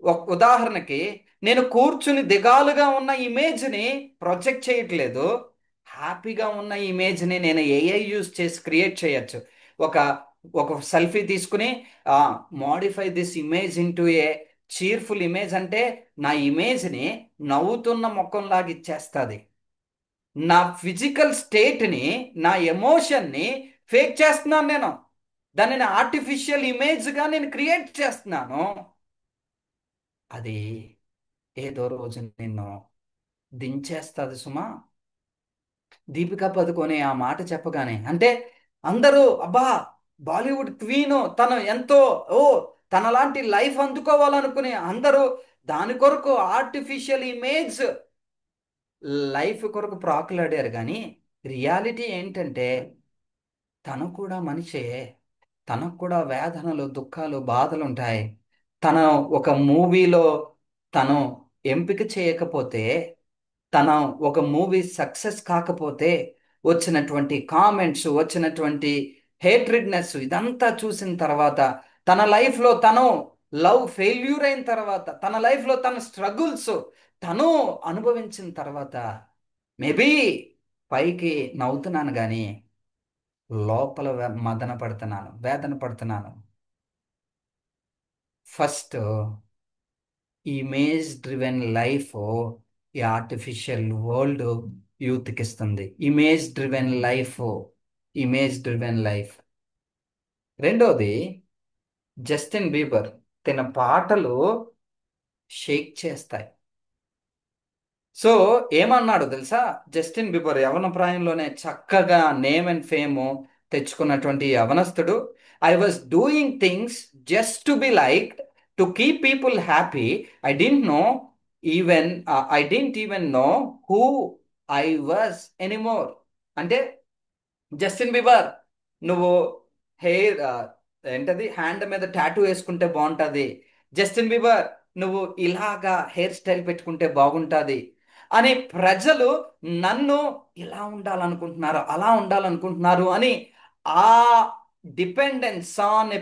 ఒక ఉదాహరణకి, నేను కూర్చుని దిగాలుగా ఉన్న ఇమేజ్ని ప్రొజెక్ట్ చేయట్లేదు, హ్యాపీగా ఉన్న ఇమేజ్ని నేను ఏఐ యూజ్ చేసి క్రియేట్ చేయొచ్చు. ఒక ఒక సెల్ఫీ తీసుకుని modify this image into A cheerful image అంటే నా ఇమేజ్ని నవ్వుతున్న ముఖంలాగా ఇచ్చేస్తుంది. నా ఫిజికల్ స్టేట్ని, నా ఎమోషన్ని ఫేక్ చేస్తున్నాను నేను. దానిని ఆర్టిఫిషియల్ ఇమేజ్గా నేను క్రియేట్ చేస్తున్నాను. అది ఏదో రోజు నిన్ను దించేస్తుంది సుమా. దీపికా పదుకొనే ఆ మాట చెప్పగానే, అంటే అందరూ అబ్బా బాలీవుడ్ క్వీను తను ఎంతో, ఓ తనలాంటి లైఫ్ అందుకోవాలనుకునే అందరూ దాని కొరకు ఆర్టిఫిషియల్ ఇమేజ్ లైఫ్ కొరకు ప్రాకులాడారు. కానీ రియాలిటీ ఏంటంటే తను కూడా మనిషే, తనకు కూడా వేదనలు, దుఃఖాలు, బాధలు ఉంటాయి. తను ఒక మూవీలో తను ఎంపిక చేయకపోతే, తన ఒక మూవీ సక్సెస్ కాకపోతే వచ్చినటువంటి కామెంట్స్, వచ్చినటువంటి హేట్రిడ్నెస్, ఇదంతా చూసిన తర్వాత తన లైఫ్లో తను లవ్ ఫెయిల్యూర్ అయిన తర్వాత, తన లైఫ్లో తన స్ట్రగుల్స్ తను అనుభవించిన తర్వాత మేబీ పైకి నవ్వుతున్నాను కానీ లోపల మదన పడుతున్నాను, వేదన పడుతున్నాను. ఫస్ట్ ఇమేజ్ డ్రివెన్ లైఫ్ ఈ ఆర్టిఫిషియల్ వరల్డ్ యూత్కి ఇస్తుంది. Image driven life, image driven life. రెండోది జస్టిన్ బీబర్. తన పాటలు షేక్ చేస్తాయి. సో ఏమన్నాడు తెలుసా? జస్టిన్ బీబర్ యవన ప్రాయంలోనే చక్కగా నేమ్ అండ్ ఫేమ్ తెచ్చుకున్నటువంటి యవనస్తుడు. I was doing things just to be liked, to keep people happy. I didn't know even I didn't even know who I was anymore. అంటే జస్టిన్ బీబర్, నువ్వు హెయిర్ ఏంటది హ్యాండ్ మీద టాటూ వేసుకుంటే బాగుంటుంది. జస్టిన్ బీబర్, నువ్వు ఇలాగా హెయిర్ స్టైల్ పెట్టుకుంటే బాగుంటుంది అని ప్రజలు నన్ను ఇలా ఉండాలనుకుంటున్నారు, అలా ఉండాలనుకుంటున్నారు అని ఆ డిపెండెన్స్ ఆన్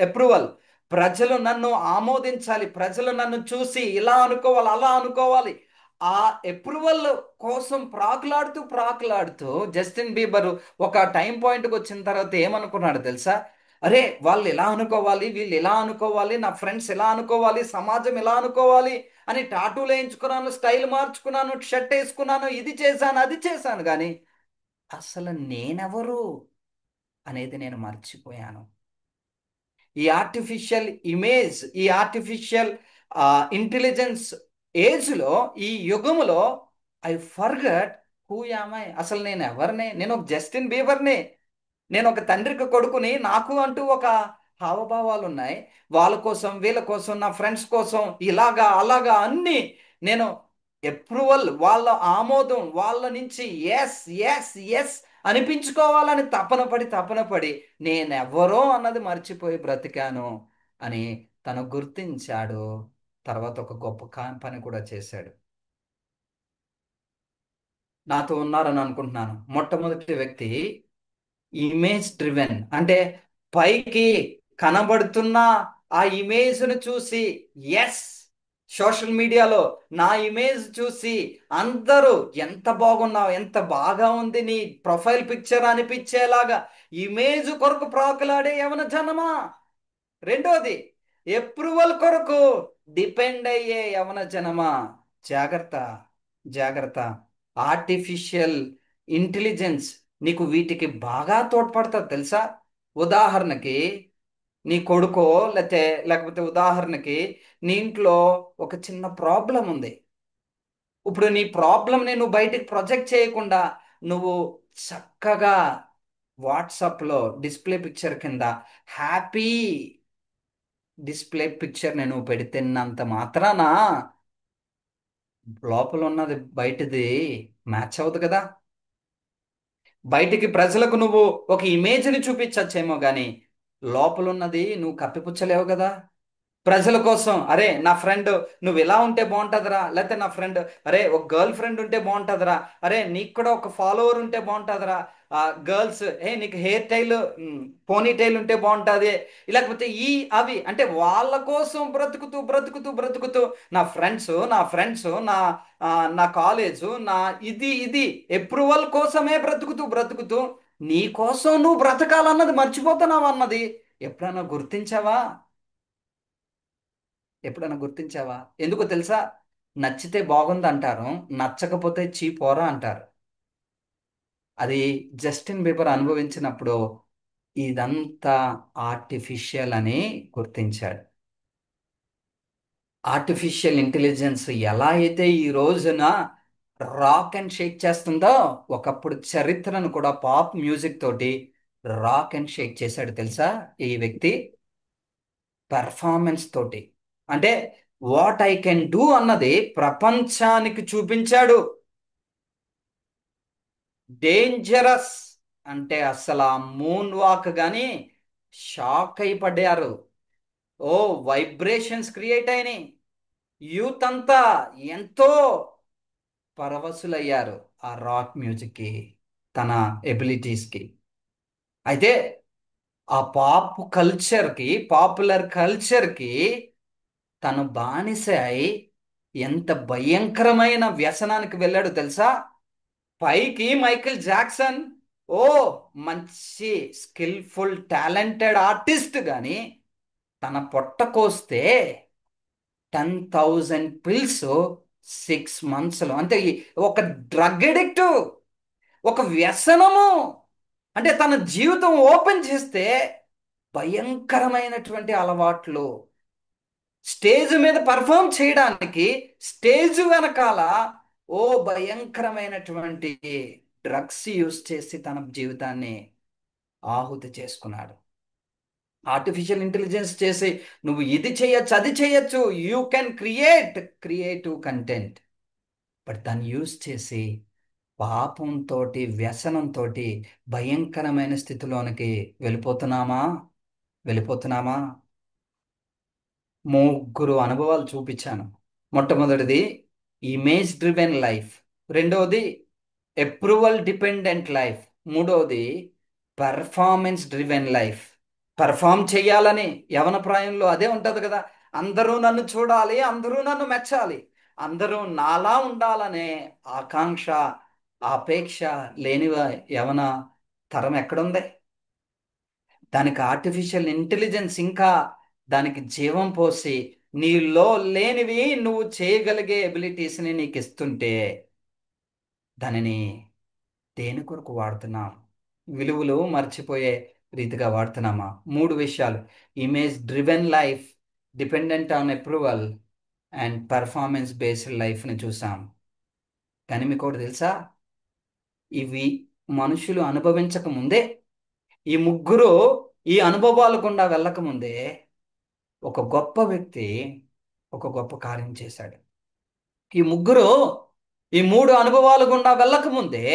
అప్రూవల్. ప్రజలు నన్ను ఆమోదించాలి, ప్రజలు నన్ను చూసి ఇలా అనుకోవాలి, అలా అనుకోవాలి, ఆ అప్రూవల్ కోసం ప్రాకులాడుతూ ప్రాకులాడుతూ జస్టిన్ బీబర్ ఒక టైం పాయింట్కి వచ్చిన తర్వాత ఏమనుకున్నాడు తెలుసా? అరే వాళ్ళు ఇలా అనుకోవాలి, వీళ్ళు ఇలా అనుకోవాలి, నా ఫ్రెండ్స్ ఇలా అనుకోవాలి, సమాజం ఇలా అనుకోవాలి అని టాటూలు వేయించుకున్నాను, స్టైల్ మార్చుకున్నాను, షర్ట్ వేసుకున్నాను, ఇది చేశాను, అది చేశాను, కానీ అసలు నేనెవరు అనేది నేను మర్చిపోయాను. ఈ ఆర్టిఫిషియల్ ఇమేజ్, ఈ ఆర్టిఫిషియల్ ఇంటెలిజెన్స్ ఏజ్లో, ఈ యుగములో I forgot who am I. అసలు నేను ఎవరిని? నేను ఒక జస్టిన్ బీబర్ని. నేను ఒక తండ్రికి కొడుకుని, నాకు అంటూ ఒక హావభావాలు ఉన్నాయి. వాళ్ళ కోసం, వీళ్ళ కోసం, నా ఫ్రెండ్స్ కోసం, ఇలాగా అలాగా అన్ని నేను అప్రూవల్, వాళ్ళ ఆమోదం, వాళ్ళ నుంచి ఎస్ ఎస్ ఎస్ అనిపించుకోవాలని తపన పడి నేనెవరో అన్నది మర్చిపోయి బ్రతికాను అని తను గుర్తించాడు. తర్వాత ఒక గొప్ప పని కూడా చేశాడు. నాతో ఉన్నారని అనుకుంటున్నాను. మొట్టమొదటి వ్యక్తి ఇమేజ్ డ్రివెన్, అంటే పైకి కనబడుతున్న ఆ ఇమేజ్ను చూసి, ఎస్, సోషల్ మీడియాలో నా ఇమేజ్ చూసి అందరూ ఎంత బాగున్నావు, ఎంత బాగా ఉంది నీ ప్రొఫైల్ పిక్చర్ అనిపించేలాగా ఇమేజ్ కొరకు ప్రాకులాడే యవన జనమా. రెండోది, అప్రూవల్ కొరకు డిపెండ్ అయ్యే యవన జనమా, జాగ్రత్త, జాగ్రత్త. ఆర్టిఫిషియల్ ఇంటెలిజెన్స్ నీకు వీటికి బాగా తోడ్పడుతుంది తెలుసా. ఉదాహరణకి నీ కొడుకో, లేకపోతే ఉదాహరణకి నీ ఇంట్లో ఒక చిన్న ప్రాబ్లం ఉంది. ఇప్పుడు నీ ప్రాబ్లంని నువ్వు బయటికి ప్రొజెక్ట్ చేయకుండా నువ్వు చక్కగా వాట్సాప్లో డిస్ప్లే పిక్చర్ కింద హ్యాపీ డిస్ప్లే పిక్చర్ నేను పెడితేన్నంత మాత్రాన లోపల ఉన్నది బయటది మ్యాచ్ అవ్వదు కదా. బయటికి ప్రజలకు నువ్వు ఒక ఇమేజ్ని చూపించచ్చేమో కానీ లోపల ఉన్నది నువ్వు కప్పిపుచ్చలేవు కదా. ప్రజల కోసం, అరే నా ఫ్రెండ్ నువ్వు ఇలా ఉంటే బాగుంటుందిరా, లేకపోతే నా ఫ్రెండ్, అరే ఒక గర్ల్ ఫ్రెండ్ ఉంటే బాగుంటుందిరా, అరే నీకు కూడా ఒక ఫాలోవర్ ఉంటే బాగుంటుందిరా, గర్ల్స్ నీకు హెయిర్ టైల్, పోనీ టైల్ ఉంటే బాగుంటుంది, లేకపోతే ఈ అవి అంటే వాళ్ళ కోసం బ్రతుకుతూ బ్రతుకుతూ బ్రతుకుతూ నా ఫ్రెండ్స్ ఆ, నా కాలేజు, నా ఇది అప్రూవల్ కోసమే బ్రతుకుతూ బ్రతుకుతూ నీ కోసం నువ్వు బ్రతకాలన్నది మర్చిపోతున్నావు అన్నది ఎప్పుడైనా గుర్తించావా? ఎప్పుడైనా గుర్తించావా? ఎందుకో తెలుసా? నచ్చితే బాగుంది అంటారు, నచ్చకపోతే చీ పోరా అంటారు. అది జస్టిన్ బీబర్ అనుభవించినప్పుడు ఇదంతా ఆర్టిఫిషియల్ అని గుర్తించాడు. ఆర్టిఫిషియల్ ఇంటెలిజెన్స్ ఎలా అయితే ఈ రోజున రాక్ అండ్ షేక్ చేస్తుందో, ఒకప్పుడు చరిత్రను కూడా పాప్ మ్యూజిక్ తోటి రాక్ అండ్ షేక్ చేశాడు తెలుసా ఈ వ్యక్తి. పెర్ఫార్మెన్స్ తోటి, అంటే వాట్ ఐ కెన్ డూ అన్నది ప్రపంచానికి చూపించాడు. డేంజరస్ అంటే అసలు ఆ మూన్ వాక్ గాని షాక్ అయిపడ్డారు. ఓ, వైబ్రేషన్స్ క్రియేట్ అయినాయి. యూత్ అంతా ఎంతో పరవశులయ్యారు ఆ రాక్ మ్యూజిక్కి, తన ఎబిలిటీస్కి. అయితే ఆ పాపులర్ కల్చర్కి తను బానిస అయి ఎంత భయంకరమైన వ్యసనానికి వెళ్ళాడు తెలుసా. పైకి మైకేల్ జాక్సన్, ఓ మంచి స్కిల్ఫుల్ టాలెంటెడ్ ఆర్టిస్ట్ కానీ తన పొట్ట కోస్తే 10,000 పిల్స్ 6 మంత్స్లో, అంటే ఒక డ్రగ్ ఎడిక్ట్, ఒక వ్యసనము. అంటే తన జీవితం ఓపెన్ చేస్తే భయంకరమైనటువంటి అలవాట్లు. స్టేజ్ మీద పర్ఫామ్ చేయడానికి స్టేజ్ వెనకాల ఓ భయంకరమైనటువంటి డ్రగ్స్ యూజ్ చేసి తన జీవితాన్ని ఆహుతి చేసుకున్నాడు. ఆర్టిఫిషియల్ ఇంటెలిజెన్స్ చేసి నువ్వు ఇది చేయొచ్చు, అది చేయొచ్చు, you can create creative content. But దాన్ని యూజ్ చేసి పాపంతో, వ్యసనంతో భయంకరమైన స్థితిలోనికి వెళ్ళిపోతున్నామా? వెళ్ళిపోతున్నామా? ముగ్గురు అనుభవాలు చూపించాను. మొట్టమొదటిది ఇమేజ్ డ్రివెన్ లైఫ్, రెండవది అప్రూవల్ డిపెండెంట్ లైఫ్, మూడవది పర్ఫార్మెన్స్ డ్రివెన్ లైఫ్. పర్ఫామ్ చేయాలని యవన ప్రాయంలో అదే ఉంటది కదా. అందరూ నన్ను చూడాలి, అందరూ నన్ను మెచ్చాలి, అందరూ నాలా ఉండాలనే ఆకాంక్ష, ఆపేక్ష లేని యవన తరం ఎక్కడుంది? దానికి ఆర్టిఫిషియల్ ఇంటెలిజెన్స్ ఇంకా దానికి జీవం పోసి నీలో లేనివి నువ్వు చేయగలిగే ఎబిలిటీస్ని నీకు ఇస్తుంటే దానిని దేని కొరకు వాడుతున్నాం? విలువలు మర్చిపోయే రీతిగా వాడుతున్నామా? మూడు విషయాలు: image driven life, dependent on approval, and performance based లైఫ్ని చూసాం. కానీ మీకు ఒకటి తెలుసా? ఇవి మనుషులు అనుభవించక ముందే ఈ ముగ్గురు ఈ అనుభవాల గుండా వెళ్ళకముందే ఒక గొప్ప వ్యక్తి ఒక గొప్ప కార్యం చేశాడు. ఈ ముగ్గురు ఈ మూడు అనుభవాల గుండా వెళ్ళకముందే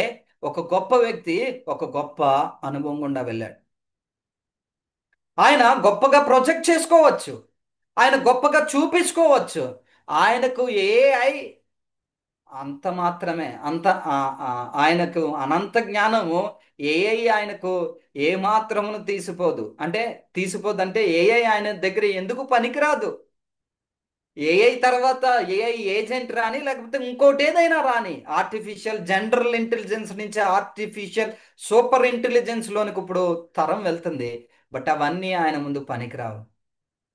ఒక గొప్ప వ్యక్తి ఒక గొప్ప అనుభవం గుండా వెళ్ళాడు. ఆయన గొప్పగా ప్రొజెక్ట్ చేసుకోవచ్చు, ఆయన గొప్పగా చూపించుకోవచ్చు. ఆయనకు ఏఐ అంత మాత్రమే, అంత ఆయనకు అనంత జ్ఞానము. ఏఐ ఆయనకు ఏ మాత్రమును తీసిపోదు. అంటే తీసిపోదు అంటే ఏఐ ఆయన దగ్గర ఎందుకు పనికిరాదు. ఏఐ తర్వాత ఏఐ ఏజెంట్ రాని, లేకపోతే ఇంకోటి ఏదైనా రాని, ఆర్టిఫిషియల్ జనరల్ ఇంటెలిజెన్స్ నుంచి ఆర్టిఫిషియల్ సూపర్ ఇంటెలిజెన్స్ లోనికి ఇప్పుడు తరం వెళ్తుంది. బట్ అవన్నీ ఆయన ముందు పనికిరావు.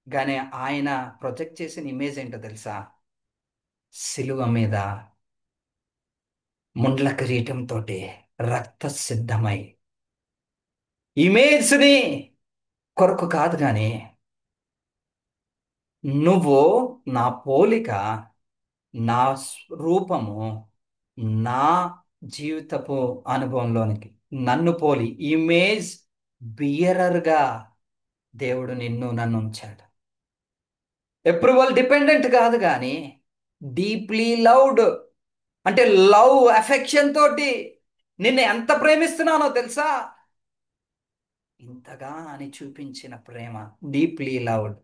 కానీ ఆయన ప్రొజెక్ట్ చేసిన ఇమేజ్ ఏంటో తెలుసా? సిలువ మీద ముండ్ల కిరీటంతో రక్త సిద్ధమై, ఇమేజ్ని కొరకు కాదు కానీ, నువ్వు నా పోలిక, నా రూపము, నా జీవితపు అనుభవంలోనికి నన్ను పోలి ఇమేజ్ బియరర్గా దేవుడు నిన్ను నన్ను ఉంచాడు. అప్రూవల్ డిపెండెంట్ కాదు కానీ డీప్లీ లవ్డ్, అంటే లవ్ అఫెక్షన్ తోటి నిన్ను ఎంత ప్రేమిస్తున్నానో తెలుసా? ఇంతగా అని చూపించిన ప్రేమ, డీప్లీ లవ్డ్.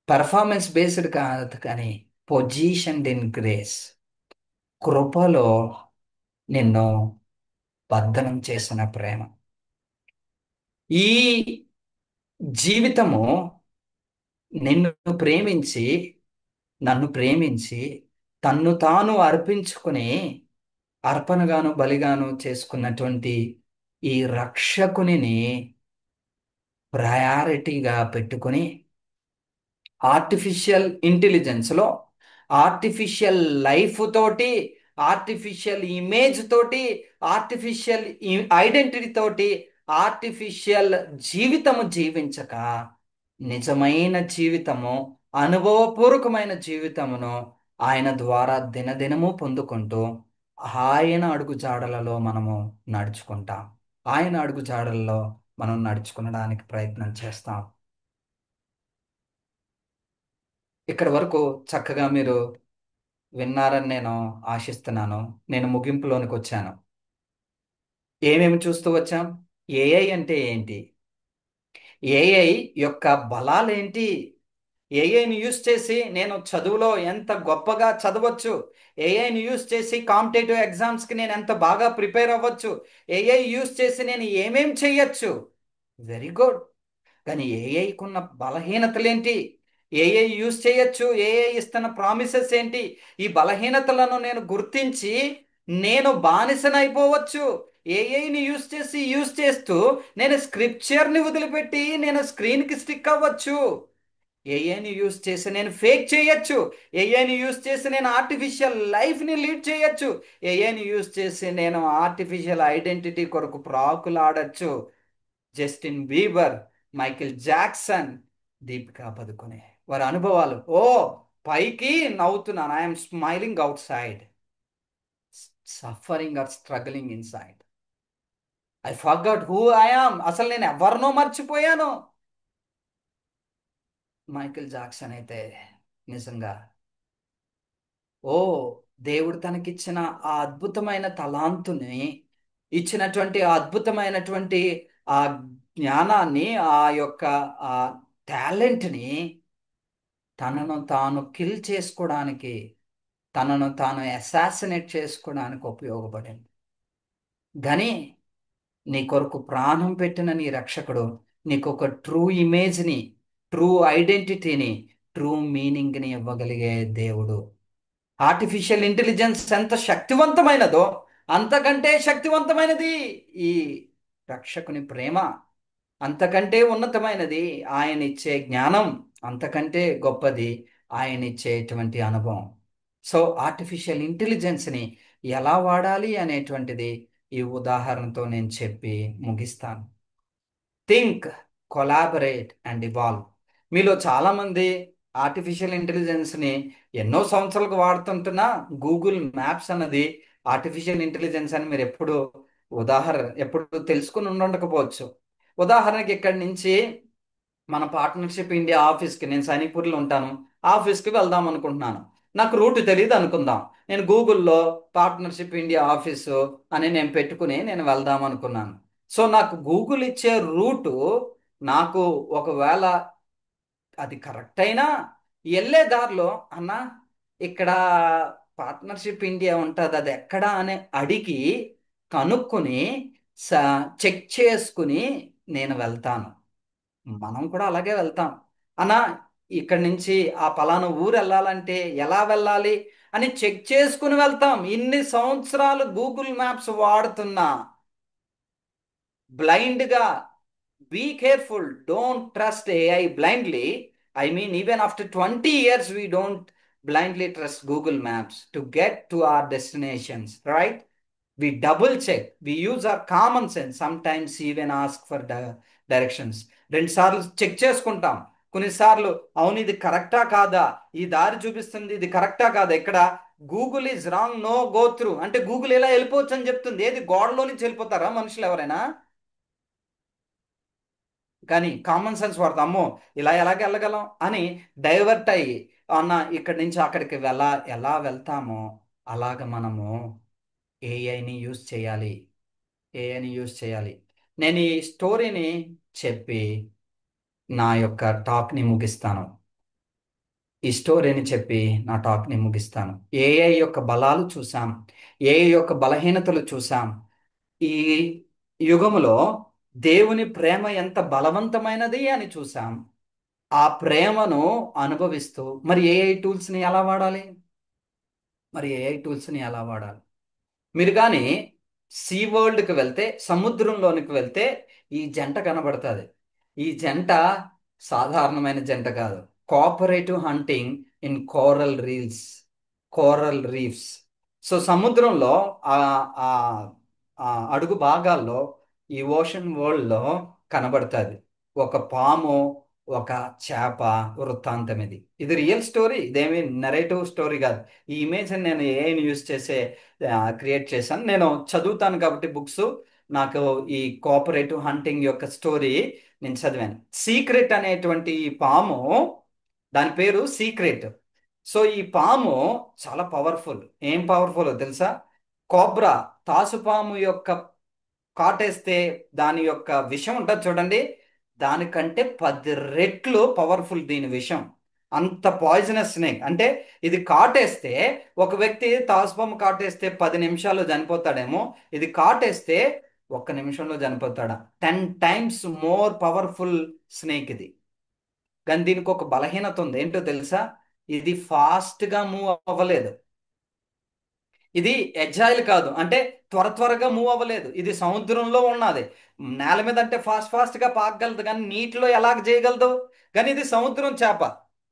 పర్ఫార్మెన్స్ బేస్డ్ కాదు కానీ పొజిషన్ ఇన్ గ్రేస్, కృపలో నిన్ను బద్ధనం చేసిన ప్రేమ. ఈ జీవితము నిన్ను ప్రేమించి, నన్ను ప్రేమించి తన్ను తాను అర్పించుకుని అర్పణగాను బలిగాను చేసుకున్నటువంటి ఈ రక్షకునిని ప్రయారిటీగా పెట్టుకొని ఆర్టిఫిషియల్ ఇంటెలిజెన్స్లో, ఆర్టిఫిషియల్ లైఫ్ తోటి, ఆర్టిఫిషియల్ ఇమేజ్ తోటి, ఆర్టిఫిషియల్ ఐడెంటిటీ తోటి, ఆర్టిఫిషియల్ జీవితము జీవించక నిజమైన జీవితము, అనుభవపూర్వకమైన జీవితమును ఆయన ద్వారా దినదినము పొందుకుంటూ ఆయన అడుగు జాడలలో మనము నడుచుకుంటాం. ఆయన అడుగు జాడలలో మనం నడుచుకునడానికి ప్రయత్నం చేస్తాం. ఇక్కడి వరకు చక్కగా మీరు విన్నారని నేను ఆశిస్తున్నాను. నేను ముగింపులోనికి వచ్చాను. ఏమేమి చూస్తూ వచ్చాం? ఏఐ అంటే ఏంటి? ఏఐ యొక్క బలాలేంటి? ఏఐని యూస్ చేసి నేను చదువులో ఎంత గొప్పగా చదవచ్చు, ఏఐని యూస్ చేసి కాంపిటేటివ్ ఎగ్జామ్స్కి నేను ఎంత బాగా ప్రిపేర్ అవ్వచ్చు, ఏఐ యూస్ చేసి నేను ఏమేం చెయ్యొచ్చు. Very good. కానీ ఏఐకి ఉన్న బలహీనతలేంటి? ఏఐ యూస్ చేయొచ్చు, ఏఐ ఇస్తున్న ప్రామిసెస్ ఏంటి? ఈ బలహీనతలను నేను గుర్తించి నేను బానిసనైపోవచ్చు. ఏఐని యూస్ చేస్తూ నేను స్క్రిప్చర్ని వదిలిపెట్టి నేను స్క్రీన్కి స్టిక్ అవ్వచ్చు. ఏఐని యూస్ చేసి నేను ఫేక్ చేయొచ్చు. ఏఐని యూస్ చేసి నేను ఆర్టిఫిషియల్ లైఫ్ని లీడ్ చేయొచ్చు. ఏఐని యూస్ చేసి నేను ఆర్టిఫిషియల్ ఐడెంటిటీ కొరకు ప్రాకులాడచ్చు. Justin Bieber, Michael Jackson, Deepika Padukone వారి అనుభవాలు. ఓ, పైకి నవ్వుతున్నాను, I'm smiling outside, suffering or struggling inside. I forgot who I am. అసలు నేను ఎవరినో మర్చిపోయాను. మైకేల్ జాక్సన్ అయితే నిజంగా, ఓ, దేవుడు తనకిచ్చిన ఆ అద్భుతమైన తలాంతుని, ఇచ్చినటువంటి ఆ అద్భుతమైనటువంటి ఆ జ్ఞానాన్ని, ఆ యొక్క ఆ టాలెంట్ని తనను తాను కిల్ చేసుకోవడానికి, తనను తాను అసాసినేట్ చేసుకోవడానికి ఉపయోగపడింది. కానీ నీ కొరకు ప్రాణం పెట్టిన నీ రక్షకుడు నీకు ఒక ట్రూ ఇమేజ్ని, ట్రూ ఐడెంటిటీని, ట్రూ మీనింగ్ని ఇవ్వగలిగే దేవుడు. ఆర్టిఫిషియల్ ఇంటెలిజెన్స్ ఎంత శక్తివంతమైనదో అంతకంటే శక్తివంతమైనది ఈ రక్షకుని ప్రేమ. అంతకంటే ఉన్నతమైనది ఆయన ఇచ్చే జ్ఞానం. అంతకంటే గొప్పది ఆయన ఇచ్చేటువంటి అనుభవం. సో ఆర్టిఫిషియల్ ఇంటెలిజెన్స్ని ఎలా వాడాలి అనేటువంటిది ఈ ఉదాహరణతో నేను చెప్పి ముగిస్తాను. Think, collaborate and evolve. మీలో చాలామంది ఆర్టిఫిషియల్ ఇంటెలిజెన్స్ని ఎన్నో సంవత్సరాలకు వాడుతుంటున్నా గూగుల్ మ్యాప్స్ అన్నది ఆర్టిఫిషియల్ ఇంటెలిజెన్స్ అని మీరు ఎప్పుడు ఉదాహరణ ఎప్పుడు తెలుసుకుని ఉండకపోవచ్చు. ఉదాహరణకి ఇక్కడి నుంచి మన పార్ట్నర్షిప్ ఇండియా ఆఫీస్కి, నేను సైనిక్పూర్లో ఉంటాను, ఆఫీస్కి వెళ్దాం అనుకుంటున్నాను. నాకు రూట్ తెలియదు అనుకుందాం. నేను గూగుల్లో పార్ట్నర్షిప్ ఇండియా ఆఫీసు అని నేను పెట్టుకుని నేను వెళ్దాం అనుకున్నాను. సో నాకు గూగుల్ ఇచ్చే రూటు, నాకు ఒకవేళ అది కరెక్ట్ అయినా, వెళ్ళే దారిలో అన్న ఇక్కడ పార్ట్నర్షిప్ ఇండియా ఉంటుంది అది ఎక్కడా అని అడిగి కనుక్కొని చెక్ చేసుకుని నేను వెళ్తాను. మనం కూడా అలాగే వెళ్తాం. అన్నా ఇక్కడి నుంచి ఆ పలానా ఊరు వెళ్ళాలంటే ఎలా వెళ్ళాలి అని చెక్ చేసుకుని వెళ్తాం. ఇన్ని సంవత్సరాలు గూగుల్ మ్యాప్స్ వాడుతున్నా బ్లైండ్గా. Be careful, don't trust AI blindly. I mean even after 20 years we don't blindly trust Google Maps to get to our destinations, right? We double check, we use our common sense, sometimes even ask for directions. రెండు సార్లు చెక్ చేసుకుంటాం. కొన్నిసార్లు అవును ఇది కరెక్టా కాదా, ఈ దారి చూపిస్తుంది ఇది కరెక్టా కాదా, ఇక్కడ Google is wrong, no go through అంటే గూగుల్ ఇలా వెళ్ళిపోవచ్చు అని చెప్తుంది. ఏది గోడలో నుంచి వెళ్ళిపోతారా మనుషులు ఎవరైనా? కానీ కామన్ సెన్స్ వాడతాం. అమ్మో ఇలా ఎలాగ వెళ్ళగలం అని డైవర్ట్ అయ్యి అన్న ఇక్కడి నుంచి అక్కడికి ఎలా వెళ్తామో అలాగ మనము ఏఐని యూస్ చేయాలి. ఏఐని యూస్ చేయాలి. నేను ఈ స్టోరీని చెప్పి నా యొక్క టాక్ని ముగిస్తాను. ఈ స్టోరీని చెప్పి నా టాక్ని ముగిస్తాను. ఏఐ యొక్క బలాలు చూసాం, ఏఐ యొక్క బలహీనతలు చూసాం. ఈ యుగములో దేవుని ప్రేమ ఎంత బలవంతమైనది అని చూసాం. ఆ ప్రేమను అనుభవిస్తూ మరి ఏఐ టూల్స్ని ఎలా వాడాలి? మరి ఏఐ టూల్స్ని ఎలా వాడాలి? మీరు కానీ సీ వరల్డ్కి వెళ్తే, సముద్రంలోనికి వెళ్తే ఈ జంట కనబడుతుంది. ఈ జంట సాధారణమైన జంట కాదు. Cooperative hunting in coral reefs. So సముద్రంలో ఆ ఆ ఆ అడుగు భాగాల్లో ఈ ఓషన్ వరల్డ్లో కనబడుతుంది ఒక పాము, ఒక చేప వృత్తాంతం. ఇది రియల్ స్టోరీ, ఇదేమి నరేటివ్ స్టోరీ కాదు. ఈ ఇమేజ్ నేను ఏఐని యూజ్ చేసే క్రియేట్ చేశాను. నేను చదువుతాను కాబట్టి బుక్స్, నాకు ఈ కోఆపరేటివ్ హంటింగ్ యొక్క స్టోరీ నేను చదివాను. సీక్రెట్ అనేటువంటి ఈ పాము, దాని పేరు సీక్రెట్. సో ఈ పాము చాలా పవర్ఫుల్. ఏం పవర్ఫుల్ తెలుసా? కోబ్రా, తాసుపాము యొక్క కాటేస్తే దాని యొక్క విషం ఉంటుంది చూడండి, దానికంటే 10 రెట్లు పవర్ఫుల్ దీని విషం. అంత పాయిజనస్ స్నేక్. అంటే ఇది కాటేస్తే, ఒక వ్యక్తి తాసుపాము కాటేస్తే 10 నిమిషాల్లో చనిపోతాడేమో, ఇది కాటేస్తే 1 నిమిషంలో చనిపోతాడా? 10 times మోర్ పవర్ఫుల్ స్నేక్ ఇది. కానీ దీనికి ఒక బలహీనత ఉంది. ఏంటో తెలుసా? ఇది ఫాస్ట్గా మూవ్ అవ్వలేదు. ఇది ఎగ్జైల్ కాదు, అంటే త్వరగా మూవ్ అవ్వలేదు. ఇది సముద్రంలో ఉన్నది. నేల మీద అంటే ఫాస్ట్గా పాకగలదు, కానీ నీటిలో ఎలాగ చేయగలదు? కానీ ఇది సముద్రం చేప.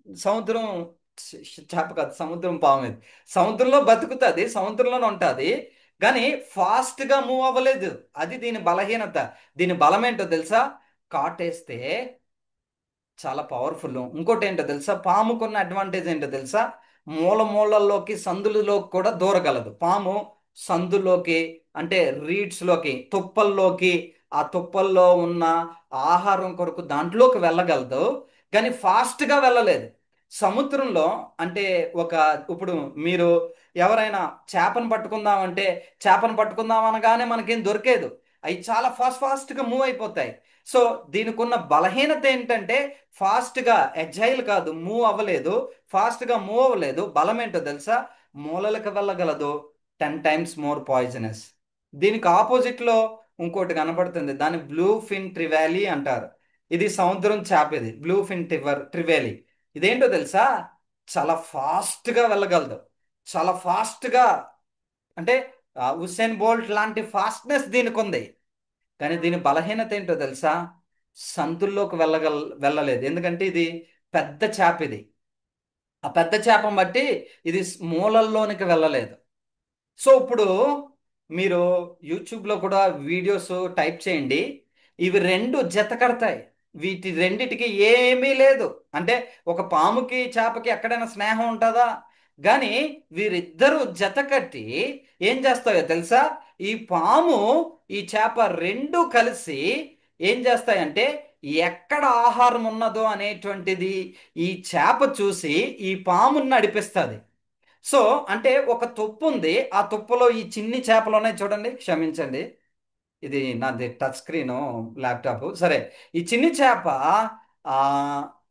సముద్రం చేప కాదు, సముద్రం పాము. ఇది సముద్రంలో బతుకుతుంది, సముద్రంలోనే ఉంటుంది, కానీ ఫాస్ట్గా మూవ్ అవ్వలేదు. అది దీని బలహీనత. దీని బలం ఏంటో తెలుసా? కాటేస్తే చాలా పవర్ఫుల్. ఇంకోటి ఏంటో తెలుసా? పాముకున్న అడ్వాంటేజ్ ఏంటో తెలుసా? మూలల్లోకి, సందులలోకి కూడా దూరగలదు పాము. సందులోకి అంటే రీడ్స్లోకి, తుప్పల్లోకి, ఆ తుప్పల్లో ఉన్న ఆహారం కొరకు దాంట్లోకి వెళ్ళగలదు, కానీ ఫాస్ట్గా వెళ్ళలేదు. సముద్రంలో అంటే ఒక, ఇప్పుడు మీరు ఎవరైనా చేపను పట్టుకుందాం అనగానే మనకేం దొరికేదు. అవి చాలా ఫాస్ట్గా మూవ్ అయిపోతాయి. సో దీనికి ఉన్న బలహీనత ఏంటంటే ఫాస్ట్గా ఎగ్జైల్ కాదు, మూవ్ అవ్వలేదు. ఫాస్ట్గా మూవ్ అవ్వలేదు. బలం ఏంటో తెలుసా? మూలలకు వెళ్ళగలదు. 10 times మోర్ పాయిజనస్. దీనికి ఆపోజిట్లో ఇంకోటి కనబడుతుంది, దాన్ని బ్లూ ఫిన్ ట్రివాలీ అంటారు. ఇది సముద్రం చేప. ఇది బ్లూ ఫిన్ ట్రివాలీ. ఇదేంటో తెలుసా? చాలా ఫాస్ట్గా వెళ్ళగలదు. చాలా ఫాస్ట్గా అంటే ఉసేన్ బోల్ట్ లాంటి ఫాస్ట్నెస్ దీనికి ఉంది. కానీ దీని బలహీనత ఏంటో తెలుసా? సంతుల్లోకి వెళ్ళలేదు. ఎందుకంటే ఇది పెద్ద చేప. ఇది ఆ పెద్ద చేపను బట్టి ఇది మూలల్లోనికి వెళ్ళలేదు. సో ఇప్పుడు మీరు యూట్యూబ్లో కూడా వీడియోస్ టైప్ చేయండి, ఇవి రెండు జత కడతాయి. వీటి రెండిటికి ఏమీ లేదు. అంటే ఒక పాముకి చేపకి ఎక్కడైనా స్నేహం ఉంటుందా? కానీ వీరిద్దరూ జత కట్టి ఏం చేస్తాయో తెలుసా? ఈ పాము, ఈ చేప రెండు కలిసి ఏం చేస్తాయంటే ఎక్కడ ఆహారం ఉన్నదో అనేటువంటిది ఈ చేప చూసి ఈ పాముని నడిపిస్తుంది. సో అంటే ఒక తుప్పు ఉంది, ఆ తుప్పలో ఈ చిన్ని చేపలు ఉన్నాయి చూడండి, క్షమించండి, ఇది నాది టచ్ స్క్రీన్ ల్యాప్టాప్. సరే, ఈ చిన్ని చేప, ఆ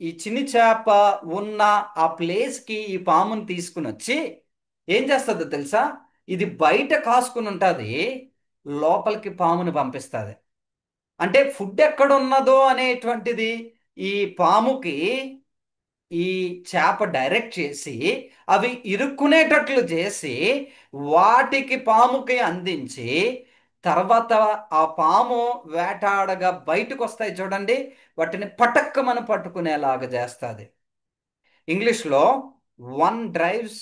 ఈ చిన్ని చేప ఉన్న ఆ ప్లేస్కి ఈ పాముని తీసుకుని వచ్చి ఏం చేస్తుందో తెలుసా? ఇది బయట కాసుకుని ఉంటుంది, లోపలికి పాముని పంపిస్తుంది. అంటే ఫుడ్ ఎక్కడ ఉన్నదో అనేటువంటిది ఈ పాముకి ఈ చేప డైరెక్ట్ చేసి అవి ఇరుక్కునేటట్లు చేసి వాటికి పాముకి అందించి తర్వాత ఆ పాము వేటాడగా బయటకు వస్తాయి చూడండి, వాటిని పటక్కమని పట్టుకునేలాగా చేస్తుంది. ఇంగ్లీష్లో one drives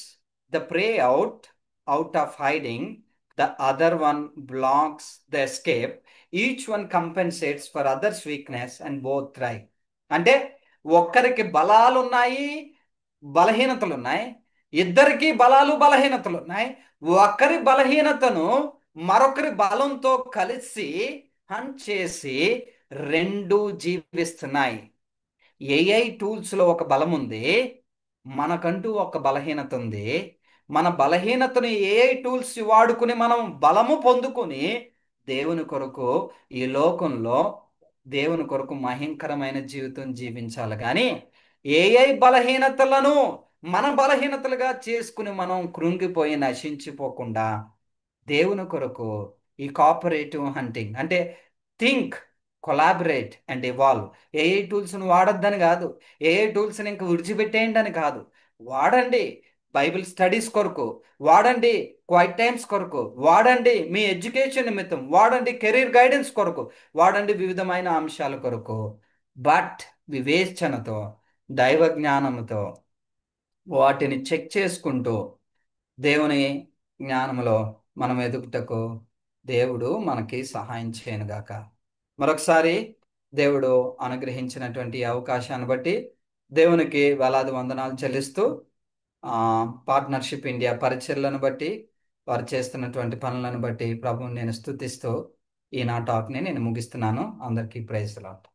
the prey out of hiding, the other one blocks the escape, each one compensates for others weakness and both thrive. అంటే ఒక్కరికి బలాలు ఉన్నాయి, బలహీనతలు ఉన్నాయి, ఇద్దరికి బలాలు బలహీనతలు ఉన్నాయి. ఒకరి బలహీనతను మరొకరి బలంతో కలిసి హంట్ చేసి రెండు జీవిస్తున్నాయి. ఏఐ టూల్స్లో ఒక బలం ఉంది, మనకంటూ ఒక బలహీనత ఉంది. మన బలహీనతను ఏఐ టూల్స్ వాడుకుని మనం బలము పొందుకుని దేవుని కొరకు ఈ లోకంలో దేవుని కొరకు మహింకరమైన జీవితం జీవించాలి. కానీ ఏఐ బలహీనతలను మన బలహీనతలుగా చేసుకుని మనం కృంగిపోయి నశించిపోకుండా దేవుని కొరకు ఈ కోఆపరేటివ్ హంటింగ్ అంటే think, collaborate and evolve. AI టూల్స్ను వాడొద్దని కాదు, ఏఐ టూల్స్ని ఇంక విడిచిపెట్టేయండి అని కాదు. వాడండి బైబిల్ స్టడీస్ కొరకు, వాడండి క్వైట్ టైమ్స్ కొరకు, వాడండి మీ ఎడ్యుకేషన్ నిమిత్తం, వాడండి కెరీర్ గైడెన్స్ కొరకు, వాడండి వివిధమైన అంశాల కొరకు. బట్ వివేచనతో, దైవ జ్ఞానంతో వాటిని చెక్ చేసుకుంటూ దేవుని జ్ఞానములో మనం ఎదుగుటకు దేవుడు మనకి సహాయం చేయనుగాక. మరొకసారి దేవుడు అనుగ్రహించినటువంటి ఈ అవకాశాన్ని బట్టి దేవునికి వేలాది వందనాలు చెల్లిస్తూ, పార్ట్నర్షిప్ ఇండియా పరిచర్లను బట్టి, వారు చేస్తున్నటువంటి పనులను బట్టి ప్రభువుని నేను స్తుతిస్తూ ఈ నా టాక్ని నేను ముగిస్తున్నాను. అందరికీ ప్రైజ్ లార్డ్.